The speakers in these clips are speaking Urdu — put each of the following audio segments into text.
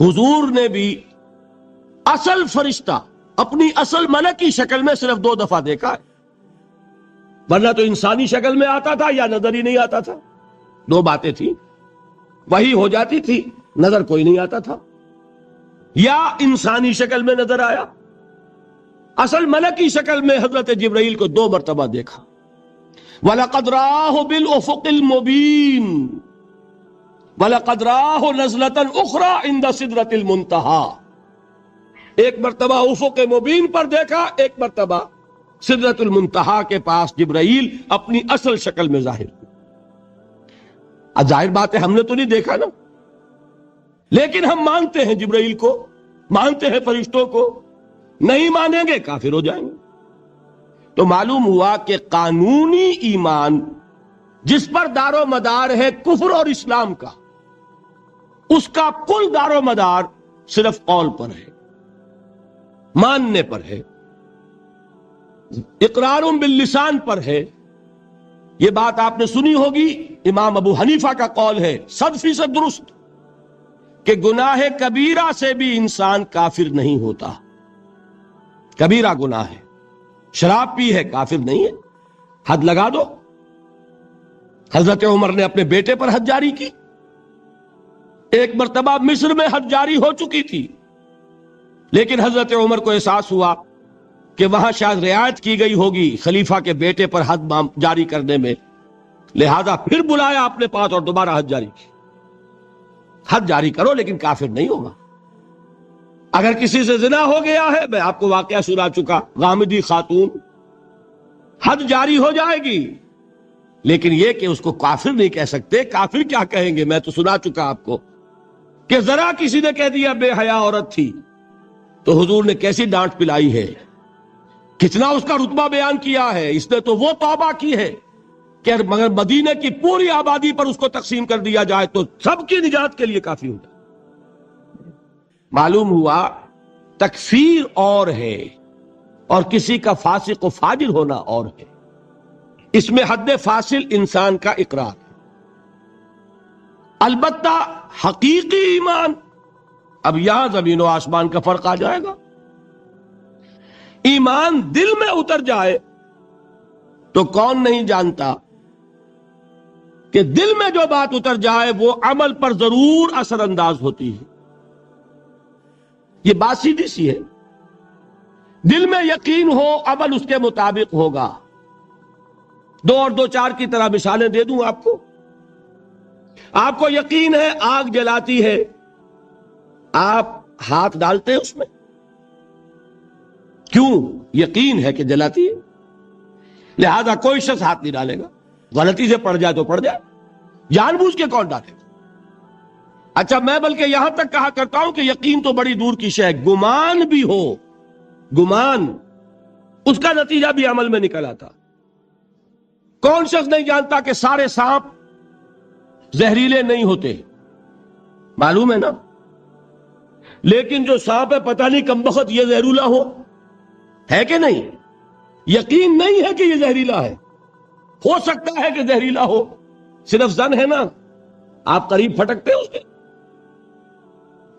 حضور نے بھی اصل فرشتہ اپنی اصل ملکی شکل میں صرف 2 دفعہ دیکھا ہے، ورنہ تو انسانی شکل میں آتا تھا یا نظر ہی نہیں آتا تھا۔ 2 باتیں تھیں، وحی ہو جاتی تھی، نظر کوئی نہیں آتا تھا، یا انسانی شکل میں نظر آیا۔ اصل ملکی شکل میں حضرت جبرائیل کو 2 مرتبہ دیکھا۔ وَلَقَدْ رَآهُ بِالْأُفُقِ الْمُبِينِ وَلَقَدْ رَآهُ نَزْلَةً أُخْرَى عِنْدَ سِدْرَةِ الْمُنْتَهَى، ایک مرتبہ افق مبین پر دیکھا، ایک مرتبہ سدرۃ المنتہا کے پاس جبرائیل اپنی اصل شکل میں ظاہر ہوئے۔ اب ظاہر بات ہے ہم نے تو نہیں دیکھا نا، لیکن ہم مانتے ہیں جبرائیل کو، مانتے ہیں فرشتوں کو، نہیں مانیں گے کافر ہو جائیں گے۔ تو معلوم ہوا کہ قانونی ایمان جس پر دار و مدار ہے کفر اور اسلام کا، اس کا کل دار و مدار صرف قول پر ہے، ماننے پر ہے، اقرار باللسان پر ہے۔ یہ بات آپ نے سنی ہوگی، امام ابو حنیفہ کا قول ہے 100% درست، کہ گناہ کبیرہ سے بھی انسان کافر نہیں ہوتا۔ کبیرہ گناہ ہے، شراب پی ہے، کافر نہیں ہے، حد لگا دو۔ حضرت عمر نے اپنے بیٹے پر حد جاری کی، ایک مرتبہ مصر میں حد جاری ہو چکی تھی، لیکن حضرت عمر کو احساس ہوا کہ وہاں شاید رعایت کی گئی ہوگی خلیفہ کے بیٹے پر حد جاری کرنے میں، لہذا پھر بلایا اپنے پاس اور دوبارہ حد جاری کی۔ حد جاری کرو لیکن کافر نہیں ہوگا۔ اگر کسی سے زنا ہو گیا ہے، میں آپ کو واقعہ سنا چکا، غامدی خاتون، حد جاری ہو جائے گی، لیکن یہ کہ اس کو کافر نہیں کہہ سکتے۔ کافر کیا کہیں گے؟ میں تو سنا چکا آپ کو کہ ذرا کسی نے کہہ دیا بے حیا عورت تھی تو حضور نے کیسی ڈانٹ پلائی ہے، کتنا اس کا رتبہ بیان کیا ہے۔ اس نے تو وہ توبہ کی ہے کہ مگر مدینے کی پوری آبادی پر اس کو تقسیم کر دیا جائے تو سب کی نجات کے لیے کافی ہوتا۔ معلوم ہوا تکفیر اور ہے اور کسی کا فاسق و فاجر ہونا اور ہے۔ اس میں حد فاصل انسان کا اقرار ہے۔ البتہ حقیقی ایمان، اب یہاں زمین و آسمان کا فرق آ جائے گا۔ ایمان دل میں اتر جائے تو کون نہیں جانتا کہ دل میں جو بات اتر جائے وہ عمل پر ضرور اثر انداز ہوتی ہے۔ یہ بات سیدھی سی ہے، دل میں یقین ہو عمل اس کے مطابق ہوگا۔ 2 اور 2 4 کی طرح مثالیں دے دوں آپ کو۔ آپ کو یقین ہے آگ جلاتی ہے، آپ ہاتھ ڈالتے ہیں اس میں، کیوں؟ یقین ہے کہ جلاتی ہے، لہذا کوئی شخص ہاتھ نہیں ڈالے گا۔ غلطی سے پڑ جائے تو پڑ جائے، جان بوجھ کے کون ڈالے گا؟ اچھا، میں بلکہ یہاں تک کہا کرتا ہوں کہ یقین تو بڑی دور کی شے ہے، گمان بھی ہو، گمان، اس کا نتیجہ بھی عمل میں نکل آتا۔ کون شخص نہیں جانتا کہ سارے سانپ زہریلے نہیں ہوتے؟ معلوم ہے نا، لیکن جو سانپ ہے پتہ نہیں کم بخت یہ زہریلا ہو، ہے کہ نہیں؟ یقین نہیں ہے کہ یہ زہریلا ہے، ہو سکتا ہے کہ زہریلا ہو، صرف ظن ہے نا، آپ قریب پھٹکتے ہو اس کے۔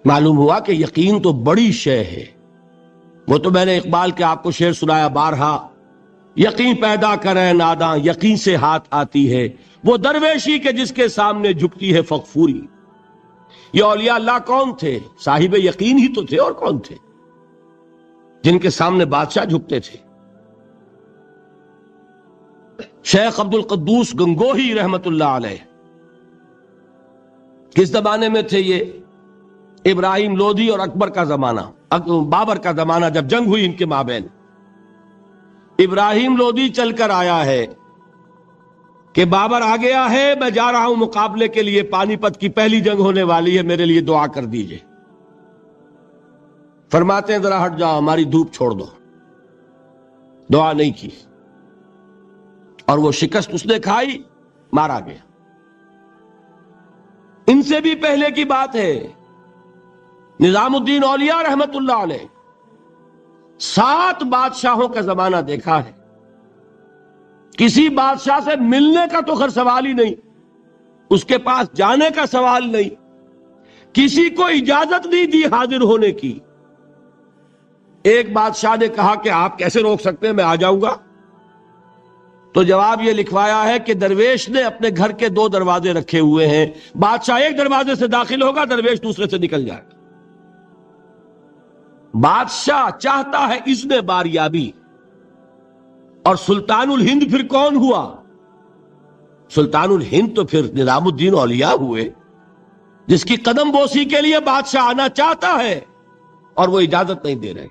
معلوم ہوا کہ یقین تو بڑی شے ہے۔ وہ تو میں نے اقبال کے آپ کو شعر سنایا بارہا، یقین پیدا کرے ناداں یقین سے ہاتھ آتی ہے، وہ درویشی کے جس کے سامنے جھکتی ہے فغفوری۔ یہ اولیاء اللہ کون تھے؟ صاحب یقین ہی تو تھے، اور کون تھے؟ جن کے سامنے بادشاہ جھکتے تھے۔ شیخ عبد القدوس گنگوہی رحمت اللہ علیہ، کس زمانے میں تھے یہ؟ ابراہیم لودھی اور اکبر کا زمانہ، بابر کا زمانہ، جب جنگ ہوئی ان کے مابین۔ ابراہیم لودھی چل کر آیا ہے کہ بابر آ گیا ہے، میں جا رہا ہوں مقابلے کے لیے، پانی پت کی پہلی جنگ ہونے والی ہے، میرے لیے دعا کر دیجئے۔ فرماتے ہیں ذرا ہٹ جاؤ، ہماری دھوپ چھوڑ دو۔ دعا نہیں کی اور وہ شکست اس نے کھائی، مارا گیا۔ ان سے بھی پہلے کی بات ہے، نظام الدین اولیاء رحمت اللہ علیہ 7 بادشاہوں کا زمانہ دیکھا ہے۔ کسی بادشاہ سے ملنے کا تو خیر سوال ہی نہیں، اس کے پاس جانے کا سوال نہیں، کسی کو اجازت نہیں دی حاضر ہونے کی۔ ایک بادشاہ نے کہا کہ آپ کیسے روک سکتے ہیں، میں آ جاؤں گا۔ تو جواب یہ لکھوایا ہے کہ درویش نے اپنے گھر کے 2 دروازے رکھے ہوئے ہیں، بادشاہ ایک دروازے سے داخل ہوگا، درویش دوسرے سے نکل جائے گا۔ بادشاہ چاہتا ہے اذن باریابی، اور سلطان الہند پھر کون ہوا؟ سلطان الہند تو پھر نظام الدین اولیاء ہوئے، جس کی قدم بوسی کے لیے بادشاہ آنا چاہتا ہے اور وہ اجازت نہیں دے رہے،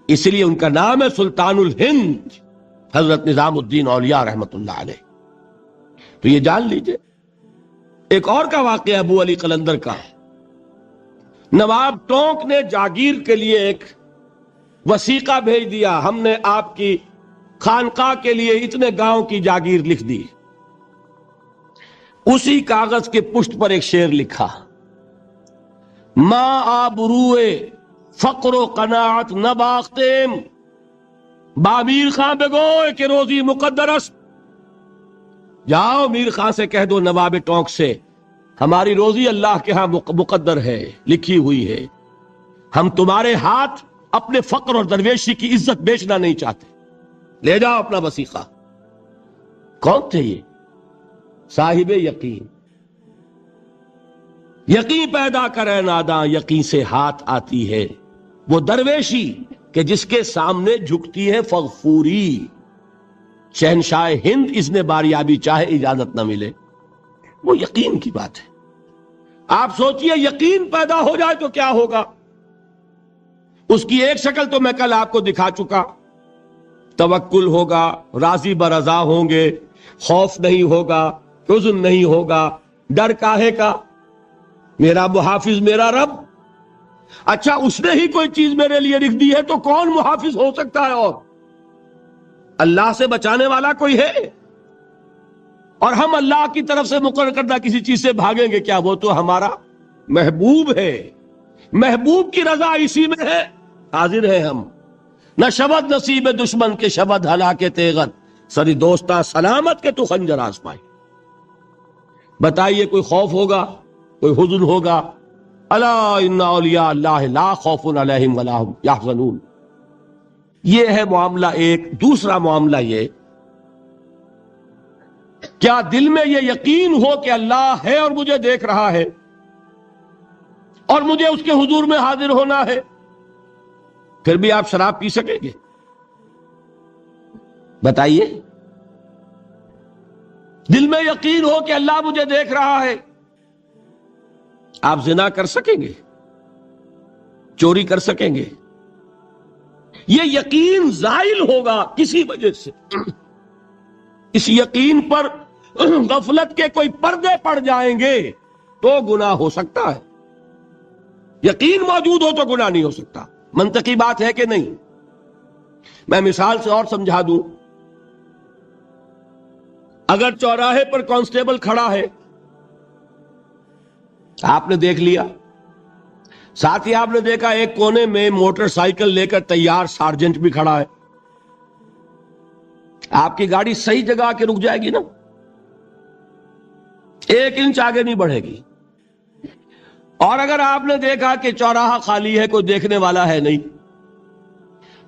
اس لیے ان کا نام ہے سلطان الہند، حضرت نظام الدین اولیاء رحمت اللہ علیہ۔ تو یہ جان لیجئے۔ ایک اور کا واقعہ ابو علی قلندر کا، نواب ٹونک نے جاگیر کے لیے ایک وثیقہ بھیج دیا، ہم نے آپ کی خانقاہ کے لیے اتنے گاؤں کی جاگیر لکھ دی۔ اسی کاغذ کے پشت پر ایک شعر لکھا، ما آبروئے فقر و قناعت نہ باختیم، با میر خان بگوئے کہ روزی مقدر است۔ جاؤ میر خان سے کہہ دو، نواب ٹونک سے، ہماری روزی اللہ کے ہاں مقدر ہے، لکھی ہوئی ہے، ہم تمہارے ہاتھ اپنے فقر اور درویشی کی عزت بیچنا نہیں چاہتے، لے جاؤ اپنا وثیقہ۔ کون تھے یہ؟ صاحب یقین۔ یقین پیدا کرے ناداں، یقین سے ہاتھ آتی ہے وہ درویشی کہ جس کے سامنے جھکتی ہے فغفوری۔ شہنشاہ ہند اذن باریابی چاہے اجازت نہ ملے، وہ یقین کی بات ہے۔ آپ سوچئے یقین پیدا ہو جائے تو کیا ہوگا؟ اس کی ایک شکل تو میں کل آپ کو دکھا چکا، توکل ہوگا، راضی برضا ہوں گے، خوف نہیں ہوگا، حزن نہیں ہوگا، ڈر کاہے کا، میرا محافظ میرا رب۔ اچھا اس نے ہی کوئی چیز میرے لیے لکھ دی ہے تو کون محافظ ہو سکتا ہے؟ اور اللہ سے بچانے والا کوئی ہے؟ اور ہم اللہ کی طرف سے مقرر کردہ کسی چیز سے بھاگیں گے کیا؟ وہ تو ہمارا محبوب ہے، محبوب کی رضا اسی میں ہے، حاضر ہیں ہم۔ نہ شبد نصیب دشمن کے شبد ہلاکے تیغت، سری دوستا سلامت کے تو خنجر آزمائے۔ بتائیے کوئی خوف ہوگا، کوئی حزن ہوگا؟ الا ان اولیاء اللہ لا خوف علیہم ولا هم یحزنون۔ یہ ہے معاملہ ایک۔ دوسرا معاملہ یہ، کیا دل میں یہ یقین ہو کہ اللہ ہے اور مجھے دیکھ رہا ہے اور مجھے اس کے حضور میں حاضر ہونا ہے؟ پھر بھی آپ شراب پی سکیں گے؟ بتائیے۔ دل میں یقین ہو کہ اللہ مجھے دیکھ رہا ہے، آپ زنا کر سکیں گے؟ چوری کر سکیں گے؟ یہ یقین زائل ہوگا کسی وجہ سے۔ اس یقین پر غفلت کے کوئی پردے پڑ جائیں گے تو گناہ ہو سکتا ہے۔ یقین موجود ہو تو گناہ نہیں ہو سکتا۔ منطقی بات ہے کہ نہیں؟ میں مثال سے اور سمجھا دوں۔ اگر چوراہے پر کانسٹیبل کھڑا ہے، آپ نے دیکھ لیا، ساتھ ہی آپ نے دیکھا ایک کونے میں موٹر سائیکل لے کر تیار سارجنٹ بھی کھڑا ہے، آپ کی گاڑی صحیح جگہ کے رک جائے گی نا، 1 انچ آگے نہیں بڑھے گی۔ اور اگر آپ نے دیکھا کہ چوراہا خالی ہے، کوئی دیکھنے والا ہے نہیں،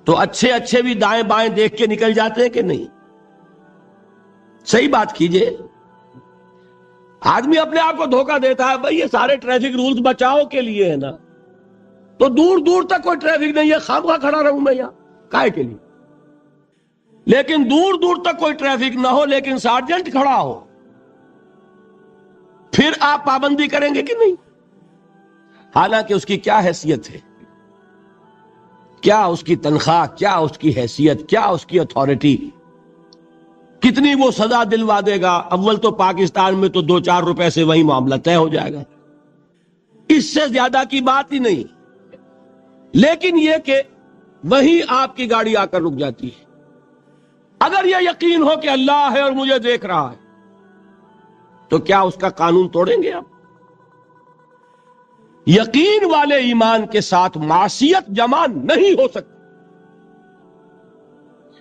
تو اچھے اچھے بھی دائیں بائیں دیکھ کے نکل جاتے ہیں کہ نہیں؟ صحیح بات کیجئے۔ آدمی اپنے آپ کو دھوکہ دیتا ہے، بھئی یہ سارے ٹریفک رولز بچاؤ کے لیے ہے نا، تو دور دور تک کوئی ٹریفک نہیں ہے، خامخواہ کھڑا رہوں میں یہاں کائے کے لیے؟ لیکن دور دور تک کوئی ٹریفک نہ ہو لیکن سارجنٹ کھڑا ہو، پھر آپ پابندی کریں گے کہ نہیں؟ حالانکہ اس کی کیا حیثیت ہے، کیا اس کی تنخواہ، کیا اس کی حیثیت، کیا اس کی اتھارٹی، کتنی وہ سزا دلوا دے گا؟ اول تو پاکستان میں تو 2-4 روپے سے وہی معاملہ طے ہو جائے گا، اس سے زیادہ کی بات ہی نہیں۔ لیکن یہ کہ وہیں آپ کی گاڑی آ کر رک جاتی ہے۔ اگر یہ یقین ہو کہ اللہ ہے اور مجھے دیکھ رہا ہے تو کیا اس کا قانون توڑیں گے آپ؟ یقین والے ایمان کے ساتھ معصیت جمع نہیں ہو سکتی۔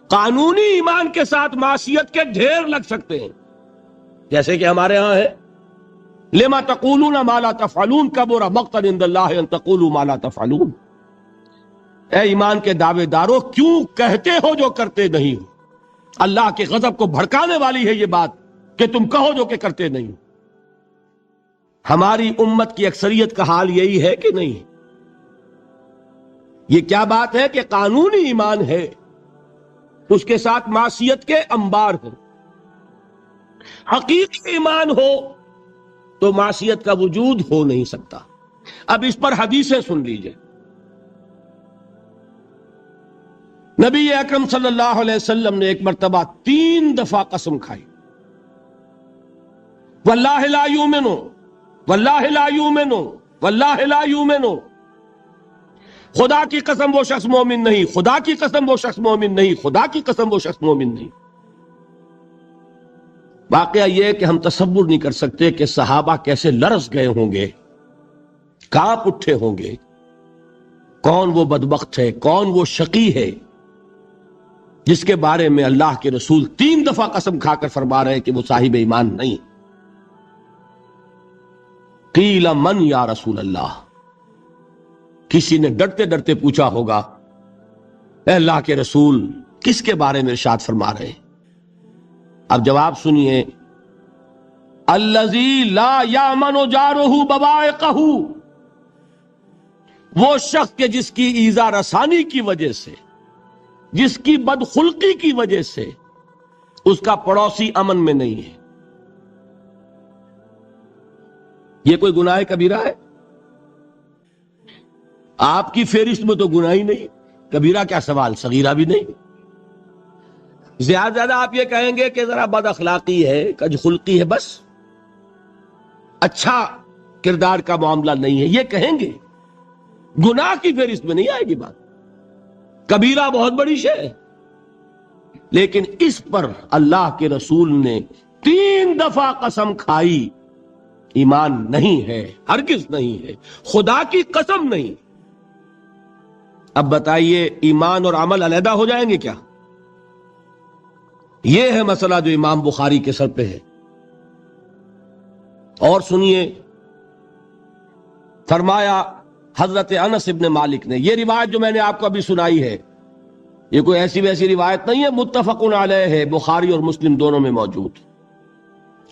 قانونی ایمان کے ساتھ معصیت کے ڈھیر لگ سکتے ہیں، جیسے کہ ہمارے ہاں ہے لما تقولون ما لا تفعلون کبر مقتا عند اللہ ان تقولوا ما لا تفعلون. اے ایمان کے دعوے دارو کیوں کہتے ہو جو کرتے نہیں ہو؟ اللہ کے غضب کو بھڑکانے والی ہے یہ بات کہ تم کہو جو کہ کرتے نہیں ہو. ہماری امت کی اکثریت کا حال یہی ہے کہ نہیں؟ یہ کیا بات ہے کہ قانونی ایمان ہے، اس کے ساتھ معصیت کے انبار ہیں. حقیقی ایمان ہو تو معصیت کا وجود ہو نہیں سکتا. اب اس پر حدیثیں سن لیجئے. نبی اکرم صلی اللہ علیہ وسلم نے ایک مرتبہ 3 دفعہ قسم کھائی، واللہ لا یؤمنو، واللہ لا یؤمنو، واللہ لا یؤمنو. خدا کی قسم وہ شخص مومن نہیں، خدا کی قسم وہ شخص مومن نہیں، خدا کی قسم وہ شخص مومن نہیں. واقعہ یہ ہے کہ ہم تصور نہیں کر سکتے کہ صحابہ کیسے لرز گئے ہوں گے، کانپ اٹھے ہوں گے. کون وہ بدبخت ہے، کون وہ شقی ہے جس کے بارے میں اللہ کے رسول 3 دفعہ قسم کھا کر فرما رہے ہیں کہ وہ صاحب ایمان نہیں. قیل من یا رسول اللہ، کسی نے ڈرتے ڈرتے پوچھا ہوگا اے اللہ کے رسول کس کے بارے میں ارشاد فرما رہے ہیں؟ اب جواب سنیے، الذی لا یامن جارہ بوائقہ، وہ شخص کے جس کی ایذا رسانی کی وجہ سے، جس کی بدخلقی کی وجہ سے اس کا پڑوسی امن میں نہیں ہے. یہ کوئی گناہ کبیرہ ہے؟ آپ کی فہرست میں تو گناہ ہی نہیں، کبیرہ کیا سوال، صغیرہ بھی نہیں. زیادہ آپ یہ کہیں گے کہ ذرا بد اخلاقی ہے، کج خلقی ہے، بس اچھا کردار کا معاملہ نہیں ہے، یہ کہیں گے. گناہ کی فہرست میں نہیں آئے گی بات. کبیرہ بہت بڑی شے ہے، لیکن اس پر اللہ کے رسول نے 3 دفعہ قسم کھائی ایمان نہیں ہے، ہرگز نہیں ہے، خدا کی قسم نہیں. اب بتائیے ایمان اور عمل علیحدہ ہو جائیں گے کیا؟ یہ ہے مسئلہ جو امام بخاری کے سر پہ ہے. اور سنیے، فرمایا حضرت انس ابن مالک نے، یہ روایت جو میں نے آپ کو ابھی سنائی ہے یہ کوئی ایسی ویسی روایت نہیں ہے، متفق علیہ ہے، بخاری اور مسلم دونوں میں موجود.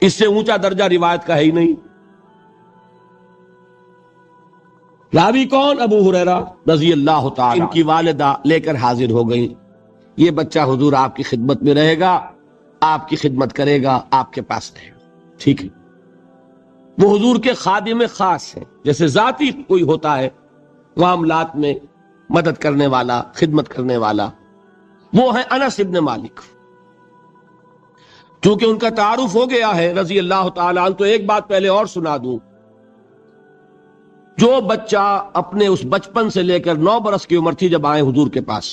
اس سے اونچا درجہ روایت کا ہے ہی نہیں. راوی کون؟ ابو ہریرہ رضی اللہ تعالی. ان کی والدہ لے کر حاضر ہو گئیں، یہ بچہ حضور آپ کی خدمت میں رہے گا، آپ کی خدمت کرے گا، آپ کے پاس رہے گا. ٹھیک ہے. وہ حضور کے خادم خاص ہیں، جیسے ذاتی کوئی ہوتا ہے معاملات میں مدد کرنے والا، خدمت کرنے والا، وہ ہیں انس ابن مالک. چونکہ ان کا تعارف ہو گیا ہے رضی اللہ تعالیٰ عنہ، تو ایک بات پہلے اور سنا دوں. جو بچہ اپنے اس بچپن سے لے کر 9 برس کی عمر تھی جب آئے حضور کے پاس،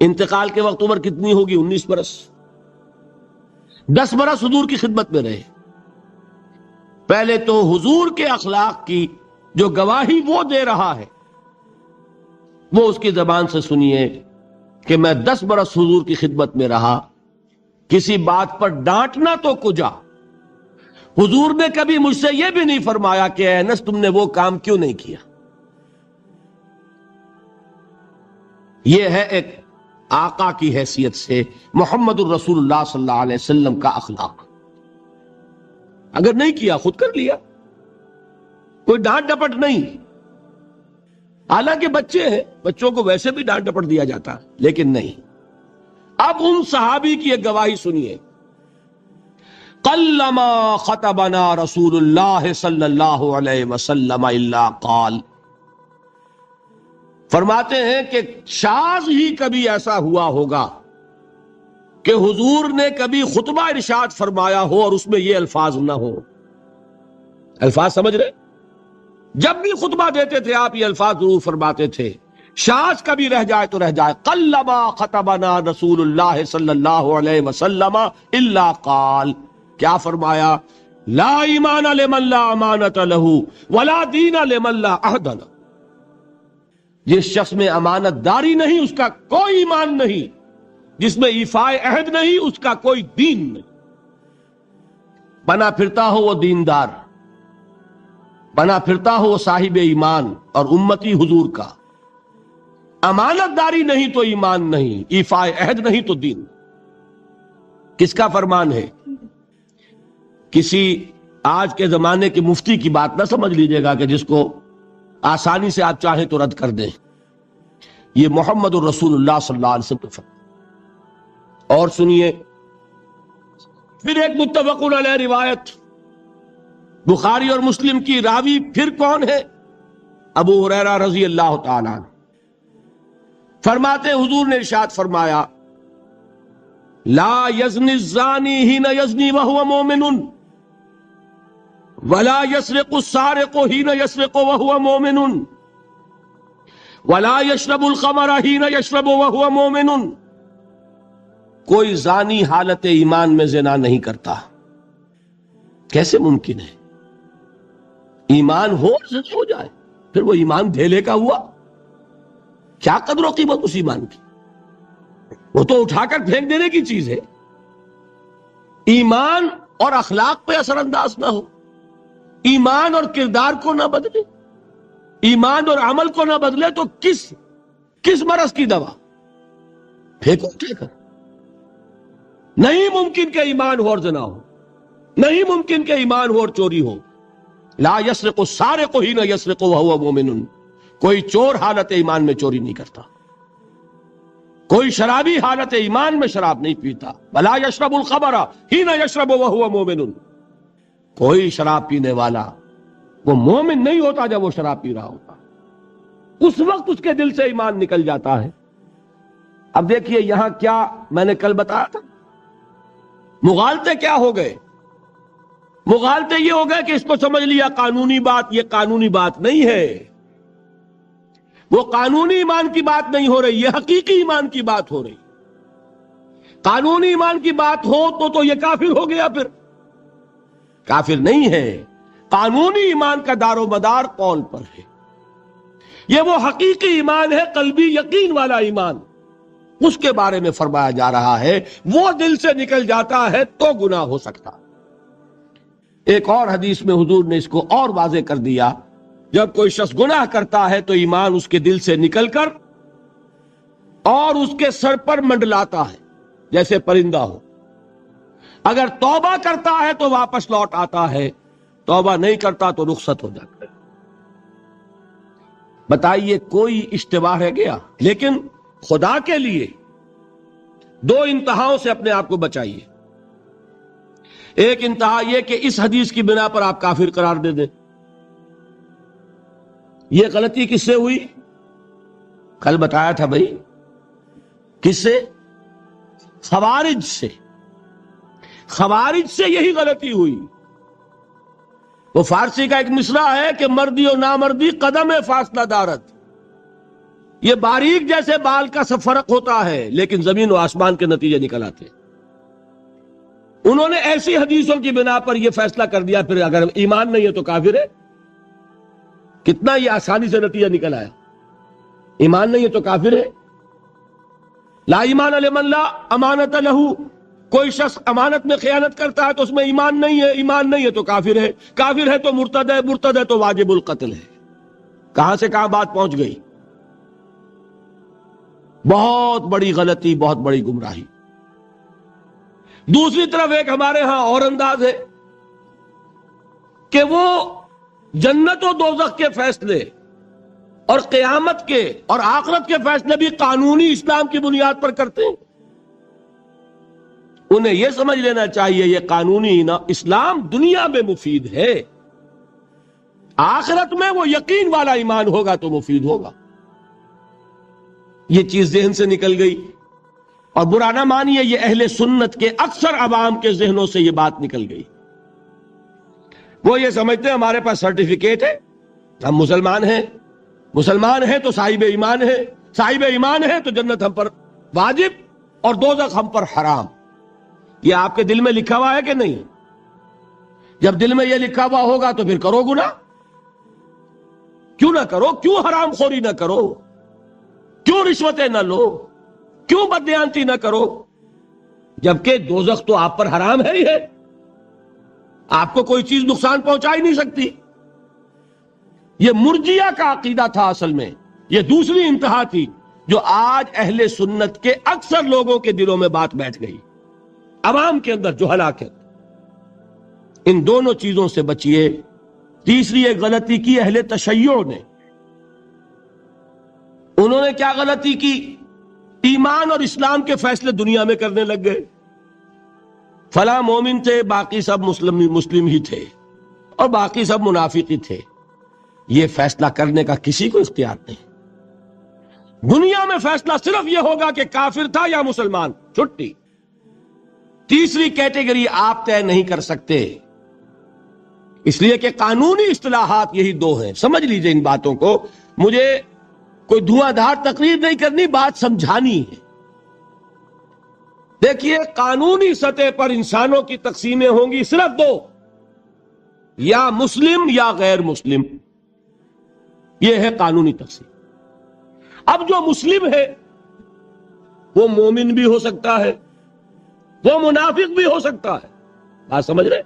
انتقال کے وقت عمر کتنی ہوگی؟ 19 برس. 10 برس حضور کی خدمت میں رہے. پہلے تو حضور کے اخلاق کی جو گواہی وہ دے رہا ہے وہ اس کی زبان سے سنیے کہ میں 10 برس حضور کی خدمت میں رہا، کسی بات پر ڈانٹنا تو کجا. حضور نے کبھی مجھ سے یہ بھی نہیں فرمایا کہ اے انس تم نے وہ کام کیوں نہیں کیا. یہ ہے ایک آقا کی حیثیت سے محمد الرسول اللہ صلی اللہ علیہ وسلم کا اخلاق. اگر نہیں کیا خود کر لیا، کوئی ڈانٹ ڈپٹ نہیں. حالانکہ بچے ہیں، بچوں کو ویسے بھی ڈانٹ ڈپٹ دیا جاتا، لیکن نہیں. اب ان صحابی کی ایک گواہی سنیے. قلما خطبنا رسول اللہ صلی اللہ علیہ وسلم الا قال، فرماتے ہیں کہ شاذ ہی کبھی ایسا ہوا ہوگا کہ حضور نے کبھی خطبہ ارشاد فرمایا ہو اور اس میں یہ الفاظ نہ ہو. الفاظ سمجھ رہے؟ جب بھی خطبہ دیتے تھے آپ یہ الفاظ ضرور فرماتے تھے. شاذ کبھی رہ جائے تو رہ جائے. قلما خطبنا رسول اللہ صلی اللہ علیہ وسلم الا قال، کیا فرمایا؟ لا ایمان لمن لا امانت له ولا دین لمن لا عہد له. جس شخص میں امانت داری نہیں اس کا کوئی ایمان نہیں، جس میں ایفاء عہد نہیں اس کا کوئی دین نہیں. بنا پھرتا ہو وہ دیندار، بنا پھرتا ہو وہ صاحب ایمان اور امتی حضور کا، امانت داری نہیں تو ایمان نہیں، ایفاء عہد نہیں تو دین۔ کس کا فرمان ہے؟ کسی آج کے زمانے کے مفتی کی بات نہ سمجھ لیجئے گا کہ جس کو آسانی سے آپ چاہیں تو رد کر دیں۔ یہ محمد الرسول اللہ صلی اللہ علیہ وسلم کا فرمان۔ اور سنیے پھر ایک متفق علیہ روایت بخاری اور مسلم کی، راوی پھر کون ہے؟ ابو ہریرہ رضی اللہ تعالیٰ عنہ فرماتے حضور نے ارشاد فرمایا، لا یزنی الزانی حین یزنی وہو مومن ولا یسرق السارق حین یسرق وہو مومن ولا یشرب الخمر حین یشرب وہو مومن۔ کوئی زانی حالت ایمان میں زنا نہیں کرتا۔ کیسے ممکن ہے؟ ایمان ہو جائے، پھر وہ ایمان دھیلے کا ہوا؟ کیا قدر و قیمت اس ایمان کی؟ وہ تو اٹھا کر پھینک دینے کی چیز ہے۔ ایمان اور اخلاق پہ اثر انداز نہ ہو، ایمان اور کردار کو نہ بدلے، ایمان اور عمل کو نہ بدلے تو کس مرض کی دوا؟ پھینکو اٹھا کر۔ نہیں ممکن کہ ایمان ہو اور زنا ہو، نہیں ممکن کہ ایمان ہو اور چوری ہو۔ لا یسرق السارق حین یسرق وہو مومن، کوئی چور حالت ایمان میں چوری نہیں کرتا، کوئی شرابی حالت ایمان میں شراب نہیں پیتا۔ ولا یشرب الخمر حین یشرب وہو مومن، کوئی شراب پینے والا وہ مومن نہیں ہوتا جب وہ شراب پی رہا ہوتا، اس وقت اس کے دل سے ایمان نکل جاتا ہے۔ اب دیکھیے یہاں کیا میں نے کل بتایا تھا، مغالطے کیا ہو گئے؟ مغالطے یہ ہو گئے کہ اس کو سمجھ لیا قانونی بات، یہ قانونی بات نہیں ہے، وہ قانونی ایمان کی بات نہیں ہو رہی، یہ حقیقی ایمان کی بات ہو رہی۔ قانونی ایمان کی بات ہو تو یہ کافر ہو گیا، پھر کافر نہیں ہے۔ قانونی ایمان کا دار و مدار قول پر ہے، یہ وہ حقیقی ایمان ہے، قلبی یقین والا ایمان، اس کے بارے میں فرمایا جا رہا ہے۔ وہ دل سے نکل جاتا ہے تو گناہ ہو سکتا۔ ایک اور حدیث میں حضور نے اس کو اور واضح کر دیا، جب کوئی شخص گناہ کرتا ہے تو ایمان اس کے دل سے نکل کر اور اس کے سر پر منڈلاتا ہے جیسے پرندہ ہو۔ اگر توبہ کرتا ہے تو واپس لوٹ آتا ہے، توبہ نہیں کرتا تو رخصت ہو جاتا ہے۔ بتائیے کوئی اشتباہ رہ گیا؟ لیکن خدا کے لیے دو انتہاؤں سے اپنے آپ کو بچائیے۔ ایک انتہا یہ کہ اس حدیث کی بنا پر آپ کافر قرار دے دیں۔ یہ غلطی کس سے ہوئی؟ کل بتایا تھا بھائی، کس سے؟ خوارج سے۔ خوارج سے یہی غلطی ہوئی۔ وہ فارسی کا ایک مصرع ہے کہ مردی و نامردی قدم فاصلہ دارت، یہ باریک جیسے بال کا سب فرق ہوتا ہے لیکن زمین و آسمان کے نتیجے نکل آتے۔ انہوں نے ایسی حدیثوں کی بنا پر یہ فیصلہ کر دیا، پھر اگر ایمان نہیں ہے تو کافر ہے۔ کتنا یہ آسانی سے نتیجہ نکل آیا، ایمان نہیں ہے تو کافر ہے۔ لا ایمان لمن لا امانت لہو، کوئی شخص امانت میں خیانت کرتا ہے تو اس میں ایمان نہیں ہے، ایمان نہیں ہے تو کافر ہے، کافر ہے تو مرتد ہے، مرتد ہے تو واجب القتل ہے۔ کہاں سے کہاں بات پہنچ گئی؟ بہت بڑی غلطی، بہت بڑی گمراہی۔ دوسری طرف ایک ہمارے ہاں اور انداز ہے کہ وہ جنت و دوزخ کے فیصلے اور قیامت کے اور آخرت کے فیصلے بھی قانونی اسلام کی بنیاد پر کرتے ہیں۔ انہیں یہ سمجھ لینا چاہیے یہ قانونی اسلام دنیا میں مفید ہے، آخرت میں وہ یقین والا ایمان ہوگا تو مفید ہوگا۔ یہ چیز ذہن سے نکل گئی، اور برا نہ مانیے یہ اہل سنت کے اکثر عوام کے ذہنوں سے یہ بات نکل گئی۔ وہ یہ سمجھتے ہیں ہمارے پاس سرٹیفکیٹ ہے، ہم مسلمان ہیں، مسلمان ہیں تو صاحب ایمان ہے، صاحب ایمان ہے تو جنت ہم پر واجب اور دوزخ ہم پر حرام۔ یہ آپ کے دل میں لکھا ہوا ہے کہ نہیں؟ جب دل میں یہ لکھا ہوا ہوگا تو پھر کرو گناہ، کیوں نہ کرو؟ کیوں حرام خوری نہ کرو؟ کیوں رشوتیں نہ لو؟ کیوں بددیانتی نہ کرو؟ جبکہ دوزخ تو آپ پر حرام ہے ہی ہے۔ آپ کو کوئی چیز نقصان پہنچا ہی نہیں سکتی. یہ مرجیہ کا عقیدہ تھا اصل میں. یہ دوسری انتہا تھی جو آج اہل سنت کے اکثر لوگوں کے دلوں میں بات بیٹھ گئی، عوام کے اندر جو ہلاکت. ان دونوں چیزوں سے بچیے. تیسری ایک غلطی کی اہل تشیع نے. انہوں نے کیا غلطی کی؟ ایمان اور اسلام کے فیصلے دنیا میں کرنے لگ گئے. فلاں مومن تھے، باقی سب مسلم ہی تھے، اور باقی سب منافق ہی تھے. یہ فیصلہ کرنے کا کسی کو اختیار نہیں. دنیا میں فیصلہ صرف یہ ہوگا کہ کافر تھا یا مسلمان، چھٹی. تیسری کیٹیگری آپ طے نہیں کر سکتے، اس لیے کہ قانونی اصطلاحات یہی دو ہیں. سمجھ لیجئے ان باتوں کو. مجھے کوئی دھواں دھار تقریر نہیں کرنی، بات سمجھانی ہے. دیکھیے، قانونی سطح پر انسانوں کی تقسیمیں ہوں گی صرف دو، یا مسلم یا غیر مسلم. یہ ہے قانونی تقسیم. اب جو مسلم ہے وہ مومن بھی ہو سکتا ہے، وہ منافق بھی ہو سکتا ہے. بات سمجھ رہے؟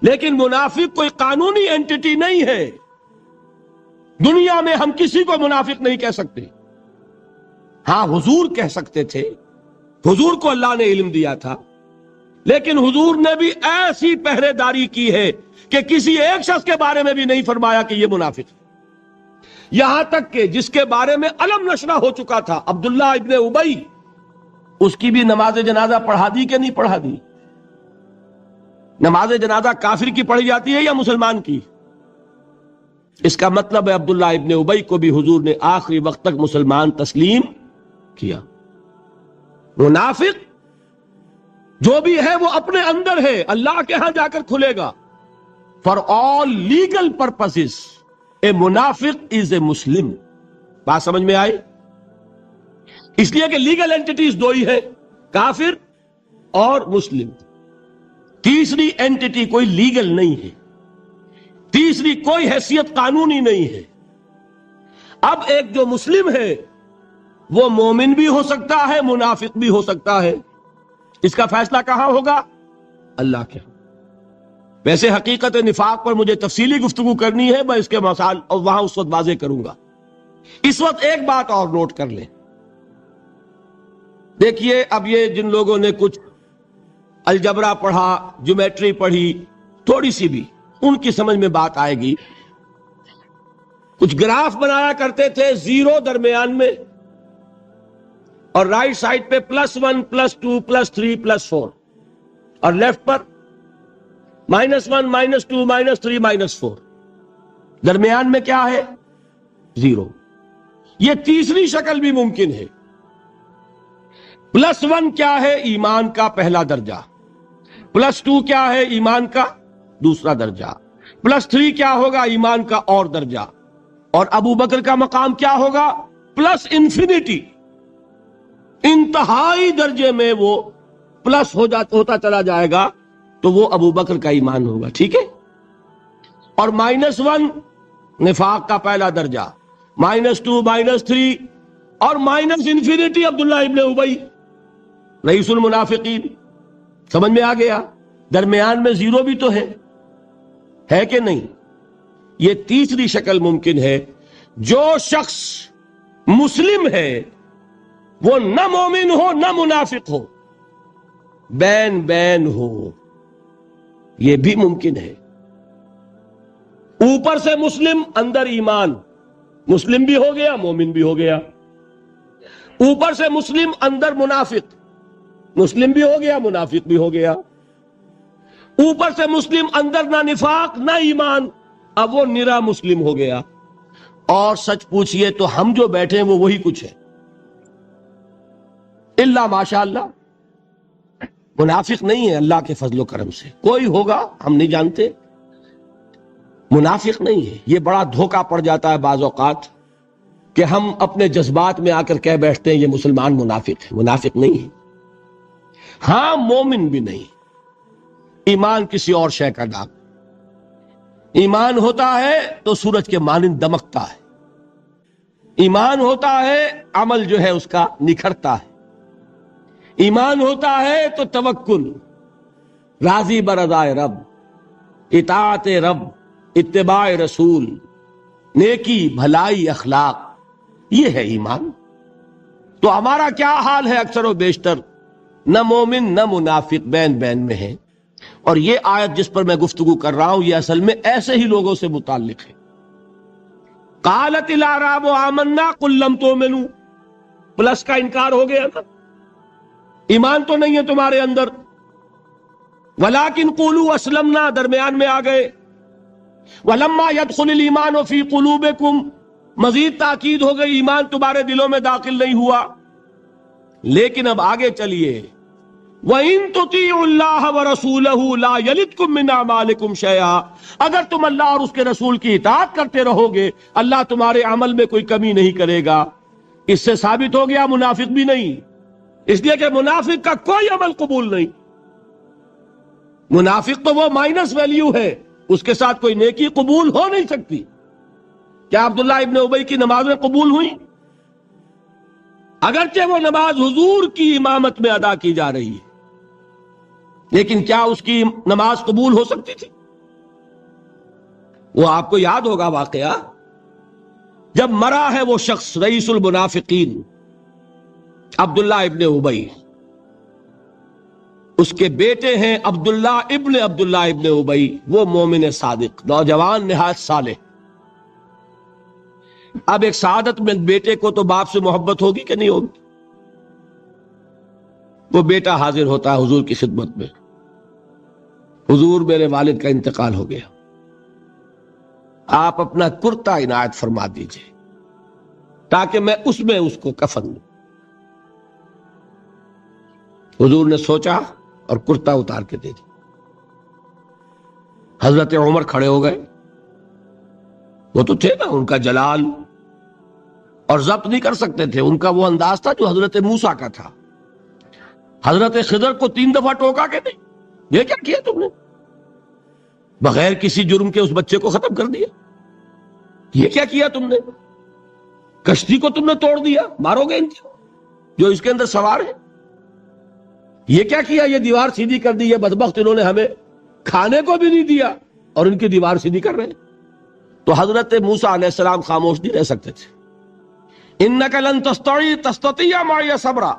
لیکن منافق کوئی قانونی اینٹی نہیں ہے. دنیا میں ہم کسی کو منافق نہیں کہہ سکتے. ہاں، حضور کہہ سکتے تھے، حضور کو اللہ نے علم دیا تھا، لیکن حضور نے بھی ایسی پہرے داری کی ہے کہ کسی ایک شخص کے بارے میں بھی نہیں فرمایا کہ یہ منافق ہے. یہاں تک کہ جس کے بارے میں علم نشرہ ہو چکا تھا، عبداللہ ابن ابی، اس کی بھی نماز جنازہ پڑھا دی کہ نہیں پڑھا دی؟ نماز جنازہ کافر کی پڑھی جاتی ہے یا مسلمان کی؟ اس کا مطلب ہے عبداللہ ابن ابی کو بھی حضور نے آخری وقت تک مسلمان تسلیم کیا. منافق جو بھی ہے وہ اپنے اندر ہے، اللہ کے ہاں جا کر کھلے گا. فار آل لیگل پرپسز اے منافق از اے مسلم. بات سمجھ میں آئی؟ اس لیے کہ لیگل اینٹیٹیز دو ہی ہے، کافر اور مسلم. تیسری اینٹیٹی کوئی لیگل نہیں ہے، تیسری کوئی حیثیت قانونی نہیں ہے. اب ایک جو مسلم ہے وہ مومن بھی ہو سکتا ہے، منافق بھی ہو سکتا ہے. اس کا فیصلہ کہاں ہوگا؟ اللہ کے. ویسے حقیقت نفاق پر مجھے تفصیلی گفتگو کرنی ہے، میں اس کے مسائل اور وہاں اس وقت واضح کروں گا. اس وقت ایک بات اور نوٹ کر لیں. دیکھیے، اب یہ جن لوگوں نے کچھ الجبرا پڑھا، جیومیٹری پڑھی، تھوڑی سی بھی ان کی سمجھ میں بات آئے گی. کچھ گراف بنایا کرتے تھے، زیرو درمیان میں، اور رائٹ سائڈ پہ +1 +2 +3 +4، اور لیفٹ پر -1 -2 -3 -4. درمیان میں کیا ہے؟ زیرو. یہ تیسری شکل بھی ممکن ہے. +1 کیا ہے؟ ایمان کا پہلا درجہ. +2 کیا ہے؟ ایمان کا دوسرا درجہ. +3 کیا ہوگا؟ ایمان کا اور درجہ. اور ابو بکر کا مقام کیا ہوگا؟ +انفینٹی. انتہائی درجے میں وہ پلس ہوتا چلا جائے گا تو وہ ابو بکر کا ایمان ہوگا. ٹھیک ہے؟ اور -1 نفاق کا پہلا درجہ، -2 -3 اور انفینٹی عبداللہ ابن ابی رئیس المنافقین. سمجھ میں آ گیا؟ درمیان میں زیرو بھی تو ہے کہ نہیں؟ یہ تیسری شکل ممکن ہے. جو شخص مسلم ہے وہ نہ مومن ہو نہ منافق ہو، بین بین ہو. یہ بھی ممکن ہے. اوپر سے مسلم، اندر ایمان. مسلم بھی ہو گیا، مومن بھی ہو گیا. اوپر سے مسلم، اندر منافق. مسلم بھی ہو گیا، منافق بھی ہو گیا. اوپر سے مسلم، اندر نہ نفاق نہ ایمان، اب وہ نرا مسلم ہو گیا. اور سچ پوچھئے تو ہم جو بیٹھے ہیں وہ وہی کچھ ہے، اللہ ماشاء اللہ منافق نہیں ہے. اللہ کے فضل و کرم سے کوئی ہوگا، ہم نہیں جانتے. منافق نہیں ہے. یہ بڑا دھوکہ پڑ جاتا ہے بعض اوقات کہ ہم اپنے جذبات میں آ کر کہہ بیٹھتے ہیں یہ مسلمان منافق ہے. منافق نہیں ہے. ہاں، مومن بھی نہیں. ایمان کسی اور شے کا نام. ایمان ہوتا ہے تو سورج کے مانند دمکتا ہے. ایمان ہوتا ہے عمل جو ہے اس کا نکھرتا ہے. ایمان ہوتا ہے تو توکل. راضی برضائے رب، اطاعت رب، اتباع رسول، نیکی بھلائی اخلاق، یہ ہے ایمان۔ تو ہمارا کیا حال ہے اکثر و بیشتر؟ نہ مومن نہ منافق، بین بین میں ہے۔ اور یہ آیت جس پر میں گفتگو کر رہا ہوں یہ اصل میں ایسے ہی لوگوں سے متعلق ہے۔ قالت الاعراب آمنا قل لم تؤمنوا، پلس کا انکار ہو گیا نا، ایمان تو نہیں ہے تمہارے اندر، ولیکن قولوا اسلمنا، درمیان میں آ گئے، ولما يدخل الایمان فی قلوبکم، مزید تاکید ہو گئی ایمان تمہارے دلوں میں داخل نہیں ہوا۔ لیکن اب آگے چلیے، وَإِن تُطِيعُوا اللَّهَ وَرَسُولَهُ لَا يَلِدْكُم مِّنْ أَعْمَالِكُمْ شَيْئًا، اگر تم اللہ اور اس کے رسول کی اطاعت کرتے رہو گے اللہ تمہارے عمل میں کوئی کمی نہیں کرے گا۔ اس سے ثابت ہو گیا منافق بھی نہیں، اس لیے کہ منافق کا کوئی عمل قبول نہیں۔ منافق تو وہ مائنس ویلیو ہے، اس کے ساتھ کوئی نیکی قبول ہو نہیں سکتی۔ کیا عبداللہ ابن ابی کی نمازیں قبول ہوئی؟ اگرچہ وہ نماز حضور کی امامت میں ادا کی جا رہی ہے، لیکن کیا اس کی نماز قبول ہو سکتی تھی؟ وہ آپ کو یاد ہوگا واقعہ، جب مرا ہے وہ شخص رئیس المنافقین عبداللہ ابن ابی، اس کے بیٹے ہیں عبداللہ ابن ابی، وہ مومن صادق، نوجوان نہایت صالح۔ اب ایک سعادت میں بیٹے کو تو باپ سے محبت ہوگی کہ نہیں ہوگی؟ وہ بیٹا حاضر ہوتا ہے حضور کی خدمت میں، حضور میرے والد کا انتقال ہو گیا، آپ اپنا کرتا عنایت فرما دیجئے تاکہ میں اس کو کفن دوں۔ حضور نے سوچا اور کرتا اتار کے دے دیا۔ حضرت عمر کھڑے ہو گئے، وہ تو تھے نا، ان کا جلال اور ضبط نہیں کر سکتے تھے، ان کا وہ انداز تھا جو حضرت موسیٰ کا تھا۔ حضرت خضر کو 3 دفعہ ٹوکا کہ نہیں، یہ کیا کیا تم نے؟ بغیر کسی جرم کے اس بچے کو ختم کر دیا، یہ کیا کیا تم نے؟ کشتی کو تم نے توڑ دیا، مارو گے ان کو جو اس کے اندر سوار ہے، یہ کیا کیا؟ یہ دیوار سیدھی کر دی، یہ بدبخت انہوں نے ہمیں کھانے کو بھی نہیں دیا اور ان کی دیوار سیدھی کر رہے ہیں۔ تو حضرت موسیٰ علیہ السلام خاموش نہیں رہ سکتے تھے۔ اِنَّكَ لَن تَسْتَطِيعَ مَعِيَ صَبْرًا،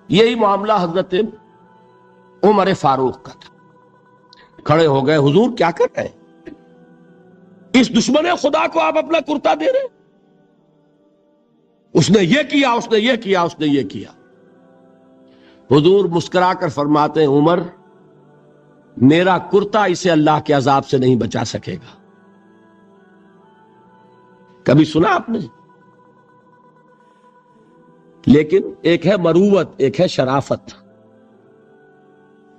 یہی معاملہ حضرت عمر فاروق کا تھا۔ کھڑے ہو گئے، حضور کیا کر رہے ہیں؟ اس دشمن خدا کو آپ اپنا کرتا دے رہے ہیں؟ اس نے یہ کیا، اس نے یہ کیا، اس نے یہ کیا۔ حضور مسکرا کر فرماتے ہیں، عمر میرا کرتا اسے اللہ کے عذاب سے نہیں بچا سکے گا۔ کبھی سنا آپ نے؟ لیکن ایک ہے مروت، ایک ہے شرافت۔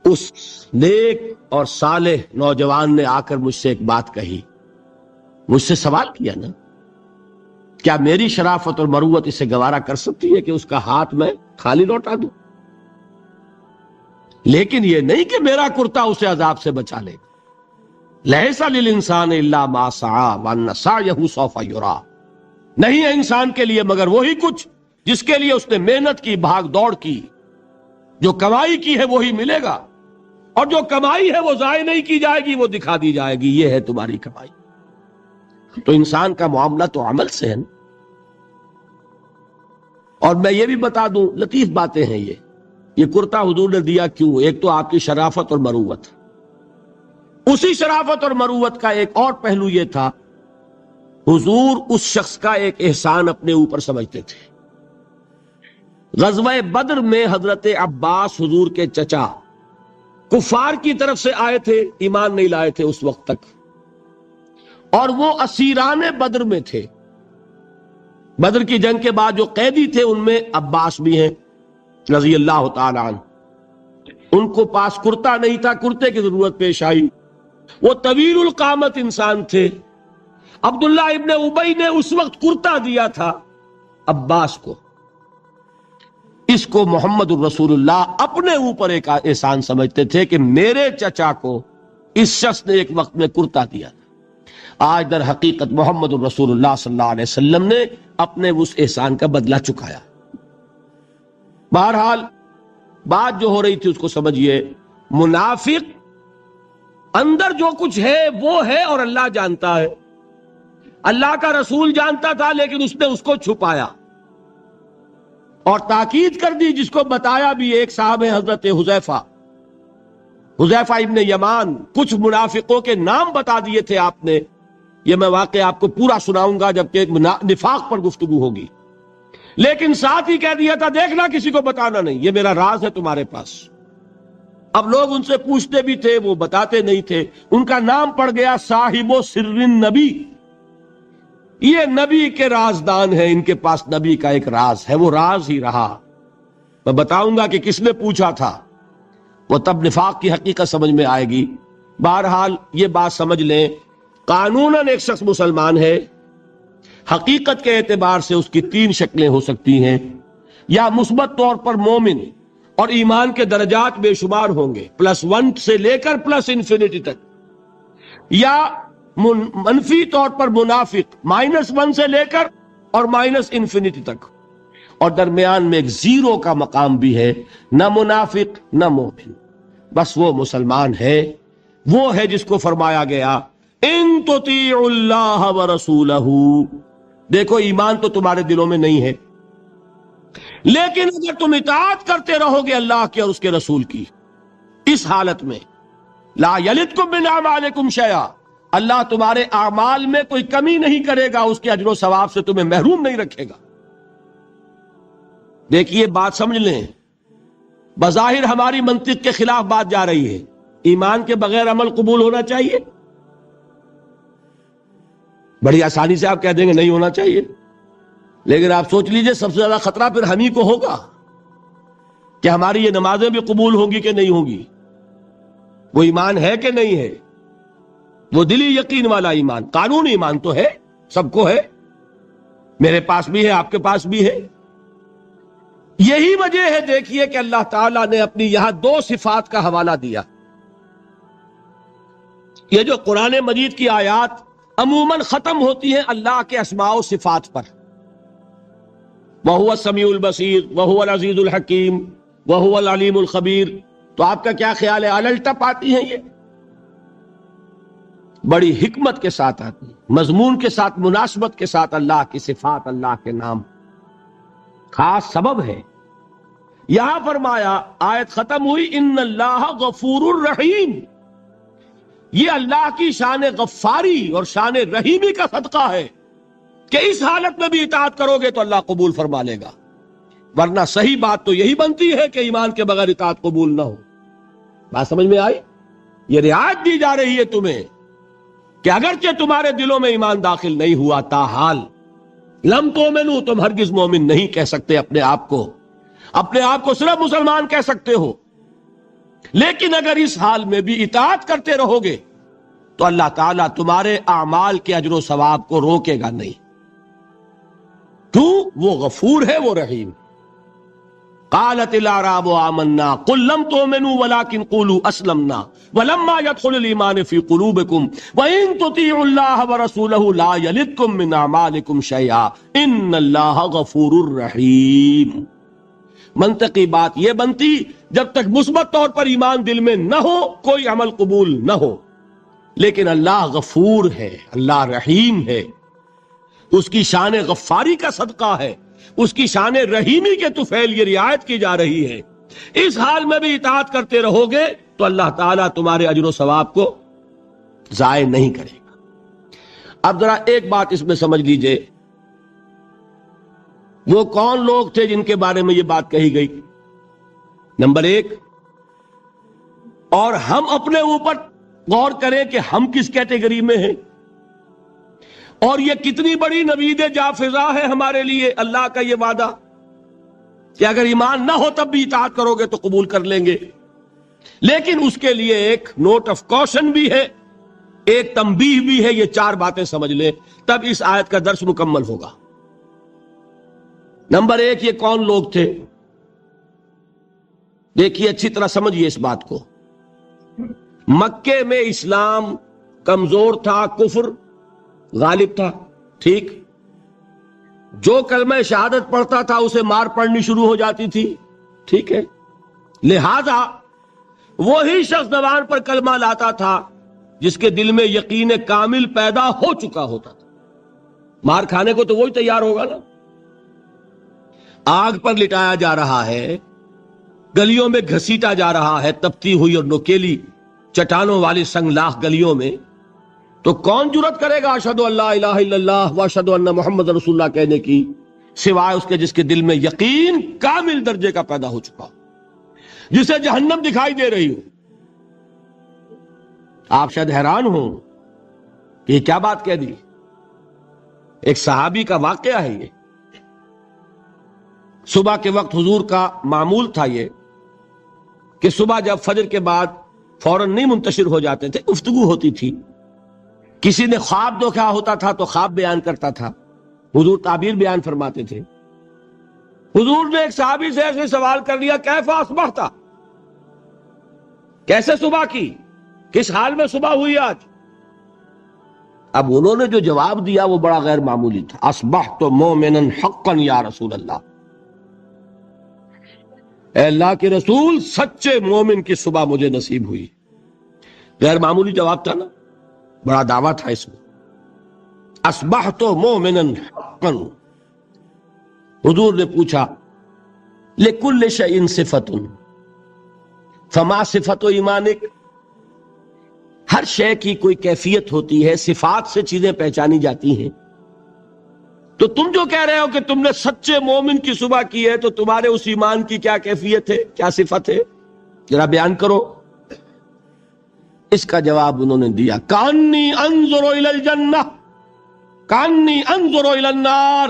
اس نیک اور صالح نوجوان نے آ کر مجھ سے ایک بات کہی، مجھ سے سوال کیا نا، کیا میری شرافت اور مروت اسے گوارا کر سکتی ہے کہ اس کا ہاتھ میں خالی لوٹا دوں؟ لیکن یہ نہیں کہ میرا کرتا اسے عذاب سے بچا لے گا۔ لیس للانسان الا ما سعى وان سعيه سوف يرى، نہیں ہے انسان کے لیے مگر وہی کچھ جس کے لیے اس نے محنت کی، بھاگ دوڑ کی، جو کمائی کی ہے وہی ملے گا، اور جو کمائی ہے وہ ضائع نہیں کی جائے گی، وہ دکھا دی جائے گی، یہ ہے تمہاری کمائی۔ تو انسان کا معاملہ تو عمل سے ہے نا۔ اور میں یہ بھی بتا دوں، لطیف باتیں ہیں یہ کرتا حضور نے دیا کیوں؟ ایک تو آپ کی شرافت اور مروت، اسی شرافت اور مروت کا ایک اور پہلو یہ تھا، حضور اس شخص کا ایک احسان اپنے اوپر سمجھتے تھے۔ غزوہ بدر میں حضرت عباس حضور کے چچا کفار کی طرف سے آئے تھے، ایمان نہیں لائے تھے اس وقت تک، اور وہ اسیران بدر میں تھے۔ بدر کی جنگ کے بعد جو قیدی تھے ان میں عباس بھی ہیں رضی اللہ تعالی عنہ۔ ان کو پاس کرتا نہیں تھا، کرتے کی ضرورت پیش آئی۔ وہ طویل القامت انسان تھے۔ عبداللہ ابن ابی نے اس وقت کرتا دیا تھا عباس کو۔ اس کو محمد الرسول اللہ اپنے اوپر ایک احسان سمجھتے تھے کہ میرے چچا کو اس شخص نے ایک وقت میں کرتا دیا تھا۔ آج در حقیقت محمد الرسول اللہ صلی اللہ علیہ وسلم نے اپنے اس احسان کا بدلہ چکایا۔ بہرحال بات جو ہو رہی تھی اس کو سمجھیے۔ منافق اندر جو کچھ ہے وہ ہے اور اللہ جانتا ہے. اللہ کا رسول جانتا تھا لیکن اس نے اس کو چھپایا اور تاکید کر دی، جس کو بتایا بھی ایک صاحب حضرت حذیفہ ابن یمان. کچھ منافقوں کے نام بتا دیے تھے آپ نے، یہ میں واقعہ آپ کو پورا سناؤں گا جبکہ نفاق پر گفتگو ہوگی، لیکن ساتھ ہی کہہ دیا تھا دیکھنا کسی کو بتانا نہیں، یہ میرا راز ہے تمہارے پاس. اب لوگ ان سے پوچھتے بھی تھے، وہ بتاتے نہیں تھے. ان کا نام پڑ گیا صاحب سر النبی. یہ نبی کے رازدان ہیں، ان کے پاس نبی کا ایک راز ہے، وہ راز ہی رہا. میں بتاؤں گا کہ کس نے پوچھا تھا، وہ تب نفاق کی حقیقت سمجھ میں آئے گی. بہرحال یہ بات سمجھ لیں، قانوناً ایک شخص مسلمان ہے، حقیقت کے اعتبار سے اس کی 3 شکلیں ہو سکتی ہیں. یا مثبت طور پر مومن اور ایمان کے درجات بے شمار ہوں گے، +1 سے لے کر +انفینٹی تک. یا منفی طور پر منافق، -1 سے لے کر اور -انفینٹی تک. اور درمیان میں ایک 0 کا مقام بھی ہے، نہ منافق نہ مومن، بس وہ مسلمان ہے. وہ ہے جس کو فرمایا گیا ان تطیعوا اللہ ورسولہ. دیکھو ایمان تو تمہارے دلوں میں نہیں ہے، لیکن اگر تم اطاعت کرتے رہو گے اللہ کے اور اس کے رسول کی، اس حالت میں لا یلدکم من اعمالکم شیئا، اللہ تمہارے اعمال میں کوئی کمی نہیں کرے گا، اس کے اجر و ثواب سے تمہیں محروم نہیں رکھے گا. دیکھیے بات سمجھ لیں، بظاہر ہماری منطق کے خلاف بات جا رہی ہے. ایمان کے بغیر عمل قبول ہونا چاہیے؟ بڑی آسانی سے آپ کہہ دیں گے نہیں ہونا چاہیے، لیکن آپ سوچ لیجئے سب سے زیادہ خطرہ پھر ہم ہی کو ہوگا کہ ہماری یہ نمازیں بھی قبول ہوں گی کہ نہیں ہوں گی. وہ ایمان ہے کہ نہیں ہے؟ وہ دلی یقین والا ایمان، قانون ایمان تو ہے، سب کو ہے، میرے پاس بھی ہے، آپ کے پاس بھی ہے. یہی وجہ ہے دیکھیے کہ اللہ تعالیٰ نے اپنی یہاں 2 صفات کا حوالہ دیا. یہ جو قرآن مجید کی آیات عموماً ختم ہوتی ہیں اللہ کے اسماء و صفات پر، وَهُوَ السَّمِيعُ الْبَصِيرُ وَهُوَ الْعَزِيزُ الْحَكِيمُ وَهُوَ الْعَلِيمُ الْخَبِيرُ، تو آپ کا کیا خیال ہے الٹپ آتی ہیں؟ یہ بڑی حکمت کے ساتھ آتی ہیں، مضمون کے ساتھ، مناسبت کے ساتھ. اللہ کی صفات، اللہ کے نام خاص سبب ہے. یہاں فرمایا، آیت ختم ہوئی ان اللہ غفور الرحیم. یہ اللہ کی شان غفاری اور شان رحیمی کا صدقہ ہے کہ اس حالت میں بھی اطاعت کرو گے تو اللہ قبول فرما لے گا، ورنہ صحیح بات تو یہی بنتی ہے کہ ایمان کے بغیر اطاعت قبول نہ ہو. بات سمجھ میں آئی؟ یہ رعایت دی جا رہی ہے تمہیں کہ اگرچہ تمہارے دلوں میں ایمان داخل نہیں ہوا، تاحال لم تؤمنوا، تم ہرگز مومن نہیں کہہ سکتے اپنے آپ کو صرف مسلمان کہہ سکتے ہو. لیکن اگر اس حال میں بھی اطاعت کرتے رہو گے تو اللہ تعالیٰ تمہارے اعمال کے اجر و ثواب کو روکے گا نہیں. کیوں؟ وہ غفور ہے، وہ رحیم. قالت الاعراب آمنا قل لم تؤمنوا ولكن قولوا اسلمنا ولما يدخل الايمان في قلوبكم وان تطيعوا الله ورسوله لا يلدكم من اعمالكم شيئا ان الله غفور رحيم. منطقی بات یہ بنتی جب تک مثبت طور پر ایمان دل میں نہ ہو کوئی عمل قبول نہ ہو، لیکن اللہ غفور ہے، اللہ رحیم ہے، اس کی شان غفاری کا صدقہ ہے، اس کی شان رحیمی کے طفیل یہ رعایت کی جا رہی ہے. اس حال میں بھی اطاعت کرتے رہو گے تو اللہ تعالیٰ تمہارے اجر و ثواب کو ضائع نہیں کرے گا. اب ذرا ایک بات اس میں سمجھ لیجئے، وہ کون لوگ تھے جن کے بارے میں یہ بات کہی گئی؟ نمبر 1، اور ہم اپنے اوپر غور کریں کہ ہم کس کیٹیگری میں ہیں، اور یہ کتنی بڑی نوید جافزہ ہے ہمارے لیے اللہ کا یہ وعدہ کہ اگر ایمان نہ ہو تب بھی اطاعت کرو گے تو قبول کر لیں گے. لیکن اس کے لیے ایک نوٹ آف کوشن بھی ہے، ایک تنبیہ بھی ہے. یہ 4 باتیں سمجھ لیں تب اس آیت کا درس مکمل ہوگا. نمبر 1، یہ کون لوگ تھے؟ دیکھیے اچھی طرح سمجھیے اس بات کو. مکے میں اسلام کمزور تھا، کفر غالب تھا، ٹھیک؟ جو کلمہ شہادت پڑھتا تھا اسے مار پڑنی شروع ہو جاتی تھی، ٹھیک ہے؟ لہذا وہی شخص زبان پر کلمہ لاتا تھا جس کے دل میں یقین کامل پیدا ہو چکا ہوتا تھا. مار کھانے کو تو وہی تیار ہوگا نا. آگ پر لٹایا جا رہا ہے، گلیوں میں گھسیٹا جا رہا ہے، تپتی ہوئی اور نوکیلی چٹانوں والی سنگلاخ گلیوں میں، تو کون جرات کرے گا اشہد ان لا الہ الا اللہ واشہد ان محمد رسول اللہ کہنے کی، سوائے اس کے جس کے دل میں یقین کامل درجے کا پیدا ہو چکا ہو، جسے جہنم دکھائی دے رہی ہو. آپ شاید حیران ہوں کہ یہ کیا بات کہہ دی. ایک صحابی کا واقعہ ہے یہ. صبح کے وقت حضور کا معمول تھا یہ کہ صبح جب فجر کے بعد فوراً نہیں منتشر ہو جاتے تھے، گفتگو ہوتی تھی. کسی نے خواب دیکھا ہوتا تھا تو خواب بیان کرتا تھا، حضور تعبیر بیان فرماتے تھے. حضور نے ایک صحابی سے ایسے سوال کر لیا، کیف اصبحت، کیسے صبح کی، کس حال میں صبح ہوئی آج؟ اب انہوں نے جو جواب دیا وہ بڑا غیر معمولی تھا. اصبحت مومنا حقا یا رسول اللہ، اے اللہ کے رسول سچے مومن کی صبح مجھے نصیب ہوئی. غیر معمولی جواب تھا نا، بڑا دعویٰ تھا اس میں. اصبحت مومنا حقا. حضور نے پوچھا لکل شیء صفۃ فما صفۃ ایمانک، ہر شے کی کوئی کیفیت ہوتی ہے، صفات سے چیزیں پہچانی جاتی ہیں. تو تم جو کہہ رہے ہو کہ تم نے سچے مومن کی صبح کی ہے، تو تمہارے اس ایمان کی کیا کیفیت ہے، کیا صفت ہے، ذرا بیان کرو. اس کا جواب انہوں نے دیا، کانی انظر الی الجنہ کانی انظر الی النار.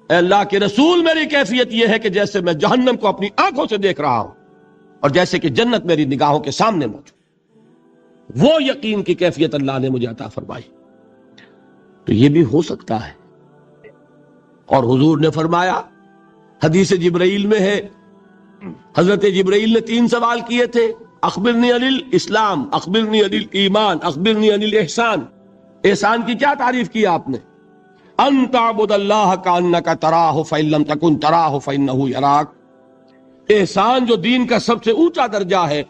اے اللہ کے رسول میری کیفیت یہ ہے کہ جیسے میں جہنم کو اپنی آنکھوں سے دیکھ رہا ہوں اور جیسے کہ جنت میری نگاہوں کے سامنے موجود. وہ یقین کی کیفیت اللہ نے مجھے عطا فرمائی. تو یہ بھی ہو سکتا ہے. اور حضور نے فرمایا، حدیث جبرائیل میں ہے، حضرت جبرائیل نے 3 سوال کیے تھے، اخبرنی عن الاسلام، اخبرنی عن الایمان، اخبرنی عن الاحسان. احسان کی کیا تعریف کی آپ نے؟ ان تعبد اللہ کانک تراہ فإن لم تکن تراہ فإنہ یراک. احسان جو دین کا سب سے اونچا درجہ ہے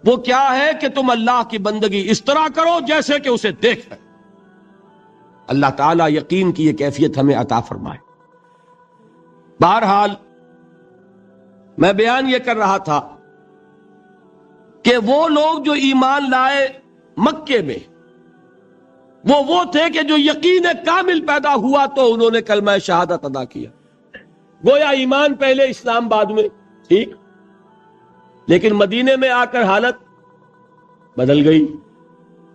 وہ کیا ہے کہ تم اللہ کی بندگی اس طرح کرو جیسے کہ اسے دیکھ رہے. اللہ تعالیٰ یقین کی یہ کیفیت ہمیں عطا فرمائے. بہرحال میں بیان یہ کر رہا تھا کہ وہ لوگ جو ایمان لائے مکے میں، وہ تھے کہ جو یقین کامل پیدا ہوا تو انہوں نے کلمہ شہادت ادا کیا. گویا ایمان پہلے اسلام بعد میں، ٹھیک، لیکن مدینے میں آ کر حالت بدل گئی.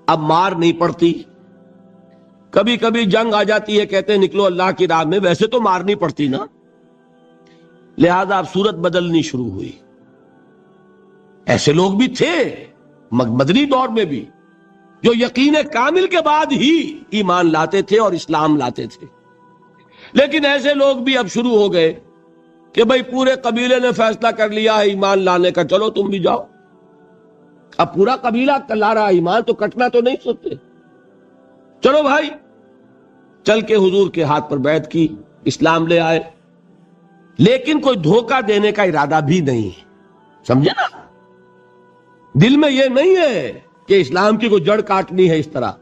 اب مار نہیں پڑتی، کبھی کبھی جنگ آ جاتی ہے، کہتے ہیں نکلو اللہ کی راہ میں، ویسے تو مار نہیں پڑتی نا. لہذا اب صورت بدلنی شروع ہوئی. ایسے لوگ بھی تھے مدنی دور میں بھی جو یقین کامل کے بعد ہی ایمان لاتے تھے اور اسلام لاتے تھے. لیکن ایسے لوگ بھی اب شروع ہو گئے کہ بھئی پورے قبیلے نے فیصلہ کر لیا ہے ایمان لانے کا، چلو تم بھی جاؤ. اب پورا قبیلہ لا رہا ایمان، تو کٹنا تو نہیں سکتے. چلو بھائی، چل کے حضور کے ہاتھ پر بیعت کی، اسلام لے آئے. لیکن کوئی دھوکہ دینے کا ارادہ بھی نہیں ہے، سمجھے نا. دل میں یہ نہیں ہے کہ اسلام کی کوئی جڑ کاٹنی ہے، اس طرح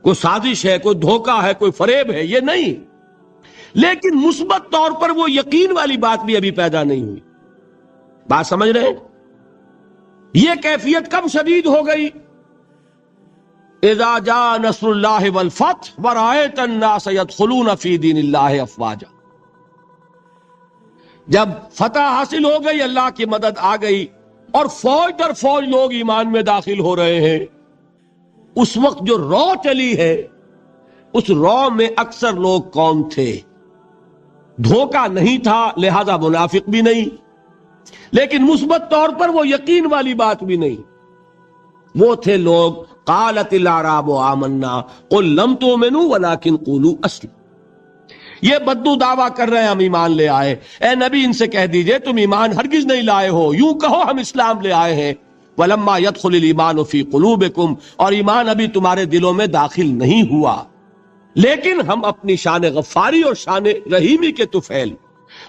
کوئی سازش ہے، کوئی دھوکہ ہے، کوئی فریب ہے، یہ نہیں. لیکن مثبت طور پر وہ یقین والی بات بھی ابھی پیدا نہیں ہوئی. بات سمجھ رہے ہیں؟ یہ کیفیت کب شدید ہو گئی؟ اذا جاء نصر اللہ والفتح ورأیت الناس يدخلون فی دین اللہ افواجا. جب فتح حاصل ہو گئی، اللہ کی مدد آ گئی اور فوج در فوج لوگ ایمان میں داخل ہو رہے ہیں، اس وقت جو رو چلی ہے، اس رو میں اکثر لوگ کون تھے؟ دھوکہ نہیں تھا، لہذا منافق بھی نہیں، لیکن مثبت طور پر وہ یقین والی بات بھی نہیں. وہ تھے لوگ قالت الاعراب آمنا قل لم تؤمنوا ولکن قولوا اسلموا. یہ بدو دعویٰ کر رہے ہیں ہم ایمان لے آئے. اے نبی ان سے کہہ دیجئے تم ایمان ہرگز نہیں لائے ہو، یوں کہو ہم اسلام لے آئے ہیں. ولما يدخل الایمان فی قلوبکم، اور ایمان ابھی تمہارے دلوں میں داخل نہیں ہوا، لیکن ہم اپنی شان غفاری اور شان رحیمی کے طفیل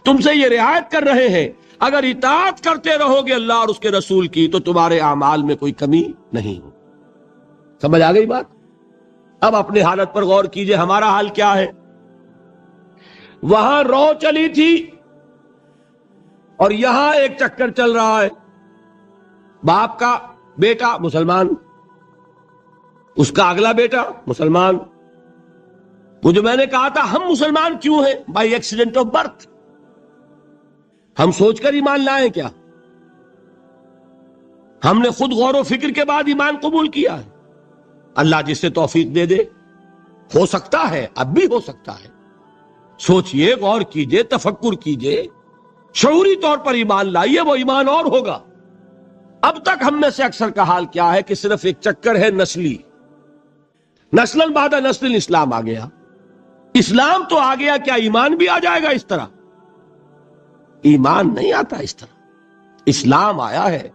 تم سے یہ رعایت کر رہے ہیں، اگر اطاعت کرتے رہو گے اللہ اور اس کے رسول کی تو تمہارے اعمال میں کوئی کمی نہیں ہو۔ سمجھ آ گئی بات؟ اب اپنی حالت پر غور کیجئے، ہمارا حال کیا ہے؟ وہاں رو چلی تھی اور یہاں ایک چکر چل رہا ہے، باپ کا بیٹا مسلمان، اس کا اگلا بیٹا مسلمان۔ وہ جو میں نے کہا تھا ہم مسلمان کیوں ہیں؟ By accident of birth. ہم سوچ کر ایمان لائے کیا؟ ہم نے خود غور و فکر کے بعد ایمان قبول کیا ہے؟ اللہ جسے توفیق دے دے، ہو سکتا ہے، اب بھی ہو سکتا ہے۔ سوچئے، غور کیجئے، تفکر کیجئے، شعوری طور پر ایمان لائیے، وہ ایمان اور ہوگا۔ اب تک ہم میں سے اکثر کا حال کیا ہے کہ صرف ایک چکر ہے نسلی، نسل بعد نسل اسلام آ گیا، اسلام تو آ گیا، کیا ایمان بھی آ جائے گا اس طرح؟ ایمان نہیں آتا اس طرح، اسلام آیا ہے۔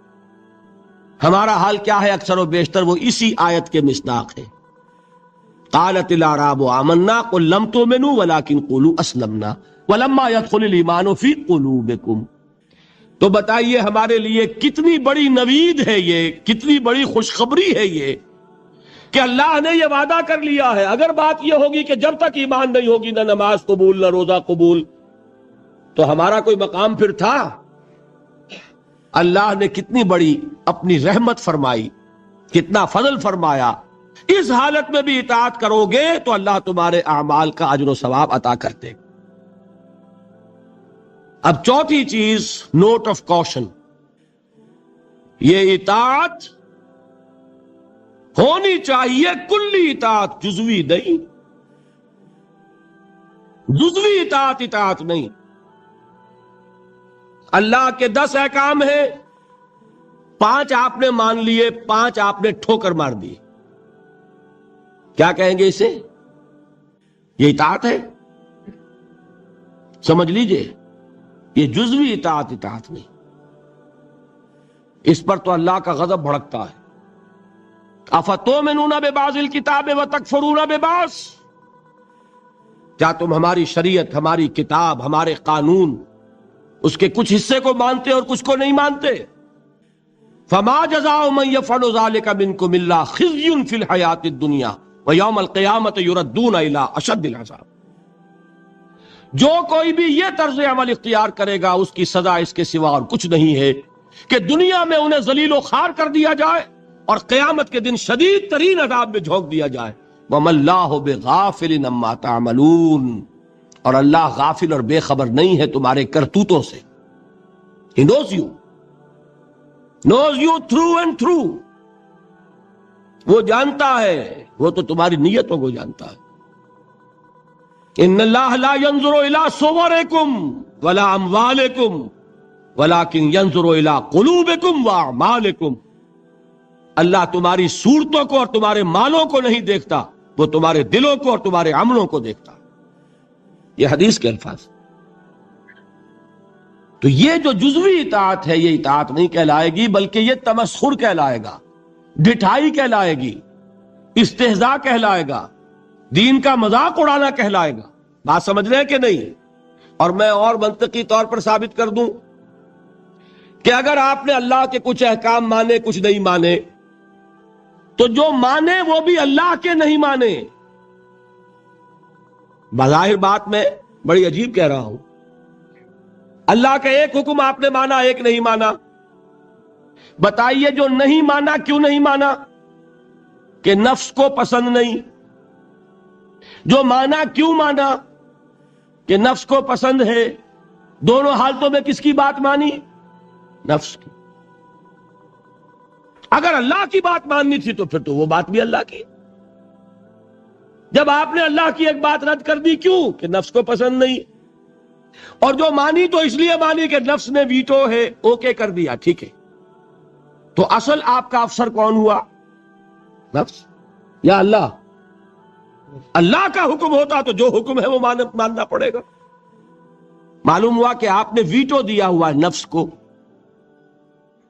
ہمارا حال کیا ہے؟ اکثر و بیشتر وہ اسی آیت کے مصداق ہے۔ قالت الاعراب آمنا قل لم تؤمنوا ولكن قولوا اسلمنا ولما يدخل الايمان في قلوبكم۔ تو بتائیے ہمارے لیے کتنی بڑی نوید ہے یہ، کتنی بڑی خوشخبری ہے یہ کہ اللہ نے یہ وعدہ کر لیا ہے۔ اگر بات یہ ہوگی کہ جب تک ایمان نہیں ہوگی نہ نماز قبول نہ روزہ قبول، تو ہمارا کوئی مقام پھر تھا؟ اللہ نے کتنی بڑی اپنی رحمت فرمائی، کتنا فضل فرمایا۔ اس حالت میں بھی اطاعت کرو گے تو اللہ تمہارے اعمال کا اجر و ثواب عطا کرتے۔ اب چوتھی چیز، نوٹ آف کوشن، یہ اطاعت ہونی چاہیے کلی اطاعت، جزوی نہیں۔ جزوی اطاعت اطاعت نہیں۔ اللہ کے 10 احکام ہیں، 5 آپ نے مان لیے، 5 آپ نے ٹھوکر مار دی، کیا کہیں گے اسے؟ یہ اطاعت ہے؟ سمجھ لیجئے، یہ جزوی اطاعت اطاعت نہیں۔ اس پر تو اللہ کا غضب بھڑکتا ہے۔ افتؤمنون ببعض الکتاب وتکفرون ببعض، کیا تم ہماری شریعت، ہماری کتاب، ہمارے قانون، اس کے کچھ حصے کو مانتے اور کچھ کو نہیں مانتے؟ فما جزاء من يفعل ذلك منكم الا خزي في الحياة الدنيا ويوم القيامة يردون الى اشد العذاب۔ جو کوئی بھی یہ طرز عمل اختیار کرے گا اس کی سزا اس کے سوا اور کچھ نہیں ہے کہ دنیا میں انہیں ذلیل و خوار کر دیا جائے اور قیامت کے دن شدید ترین عذاب میں جھونک دیا جائے۔ وَمَا اللَّهُ بِغَافِلٍ عَمَّا تَعْمَلُونَ، اور اللہ غافل اور بے خبر نہیں ہے تمہارے کرتوتوں سے۔ He knows you through and through، وہ جانتا ہے، وہ تو تمہاری نیتوں کو جانتا ہے۔ ان اللہ لا ينظر الى صورکم ولا اموالکم ولكن ينظر الى قلوبکم واعمالکم۔ اللہ تمہاری صورتوں کو اور تمہارے مالوں کو نہیں دیکھتا، وہ تمہارے دلوں کو اور تمہارے عملوں کو دیکھتا۔ یہ حدیث کے الفاظ۔ تو یہ جو جزوی اطاعت ہے یہ اطاعت نہیں کہلائے گی، بلکہ یہ تمسخر کہلائے گا، ڈھٹائی کہلائے گی، استہزاء کہلائے گا، دین کا مذاق اڑانا کہلائے گا۔ بات سمجھ رہے ہیں کہ نہیں؟ اور میں اور منطقی طور پر ثابت کر دوں کہ اگر آپ نے اللہ کے کچھ احکام مانے کچھ نہیں مانے، تو جو مانے وہ بھی اللہ کے نہیں مانے۔ بظاہر بات میں بڑی عجیب کہہ رہا ہوں، اللہ کا ایک حکم آپ نے مانا ایک نہیں مانا۔ بتائیے جو نہیں مانا کیوں نہیں مانا؟ کہ نفس کو پسند نہیں۔ جو مانا کیوں مانا؟ کہ نفس کو پسند ہے۔ دونوں حالتوں میں کس کی بات مانی؟ نفس کی۔ اگر اللہ کی بات ماننی تھی تو پھر تو وہ بات بھی اللہ کی۔ جب آپ نے اللہ کی ایک بات رد کر دی، کیوں؟ کہ نفس کو پسند نہیں۔ اور جو مانی تو اس لیے مانی کہ نفس نے ویٹو ہے، اوکے کر دیا، ٹھیک ہے۔ تو اصل آپ کا افسر کون ہوا؟ نفس یا اللہ؟ اللہ کا حکم ہوتا تو جو حکم ہے وہ ماننا پڑے گا۔ معلوم ہوا کہ آپ نے ویٹو دیا ہوا نفس کو،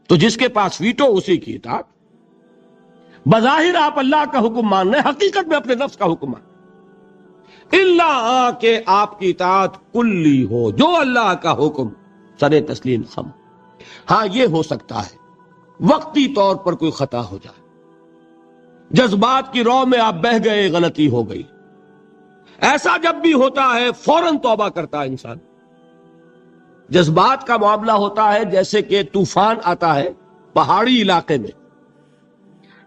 تو جس کے پاس ویٹو اسی کی اطاعت۔ بظاہر آپ اللہ کا حکم مان رہے ہیں، حقیقت میں اپنے نفس کا حکم مان۔ الا کہ آپ کی اطاعت کلی ہو، جو اللہ کا حکم سر تسلیم خم۔ ہاں یہ ہو سکتا ہے وقتی طور پر کوئی خطا ہو جائے، جذبات کی رو میں آپ بہہ گئے، غلطی ہو گئی، ایسا جب بھی ہوتا ہے فوراً توبہ کرتا ہے انسان۔ جذبات کا معاملہ ہوتا ہے جیسے کہ طوفان آتا ہے پہاڑی علاقے میں،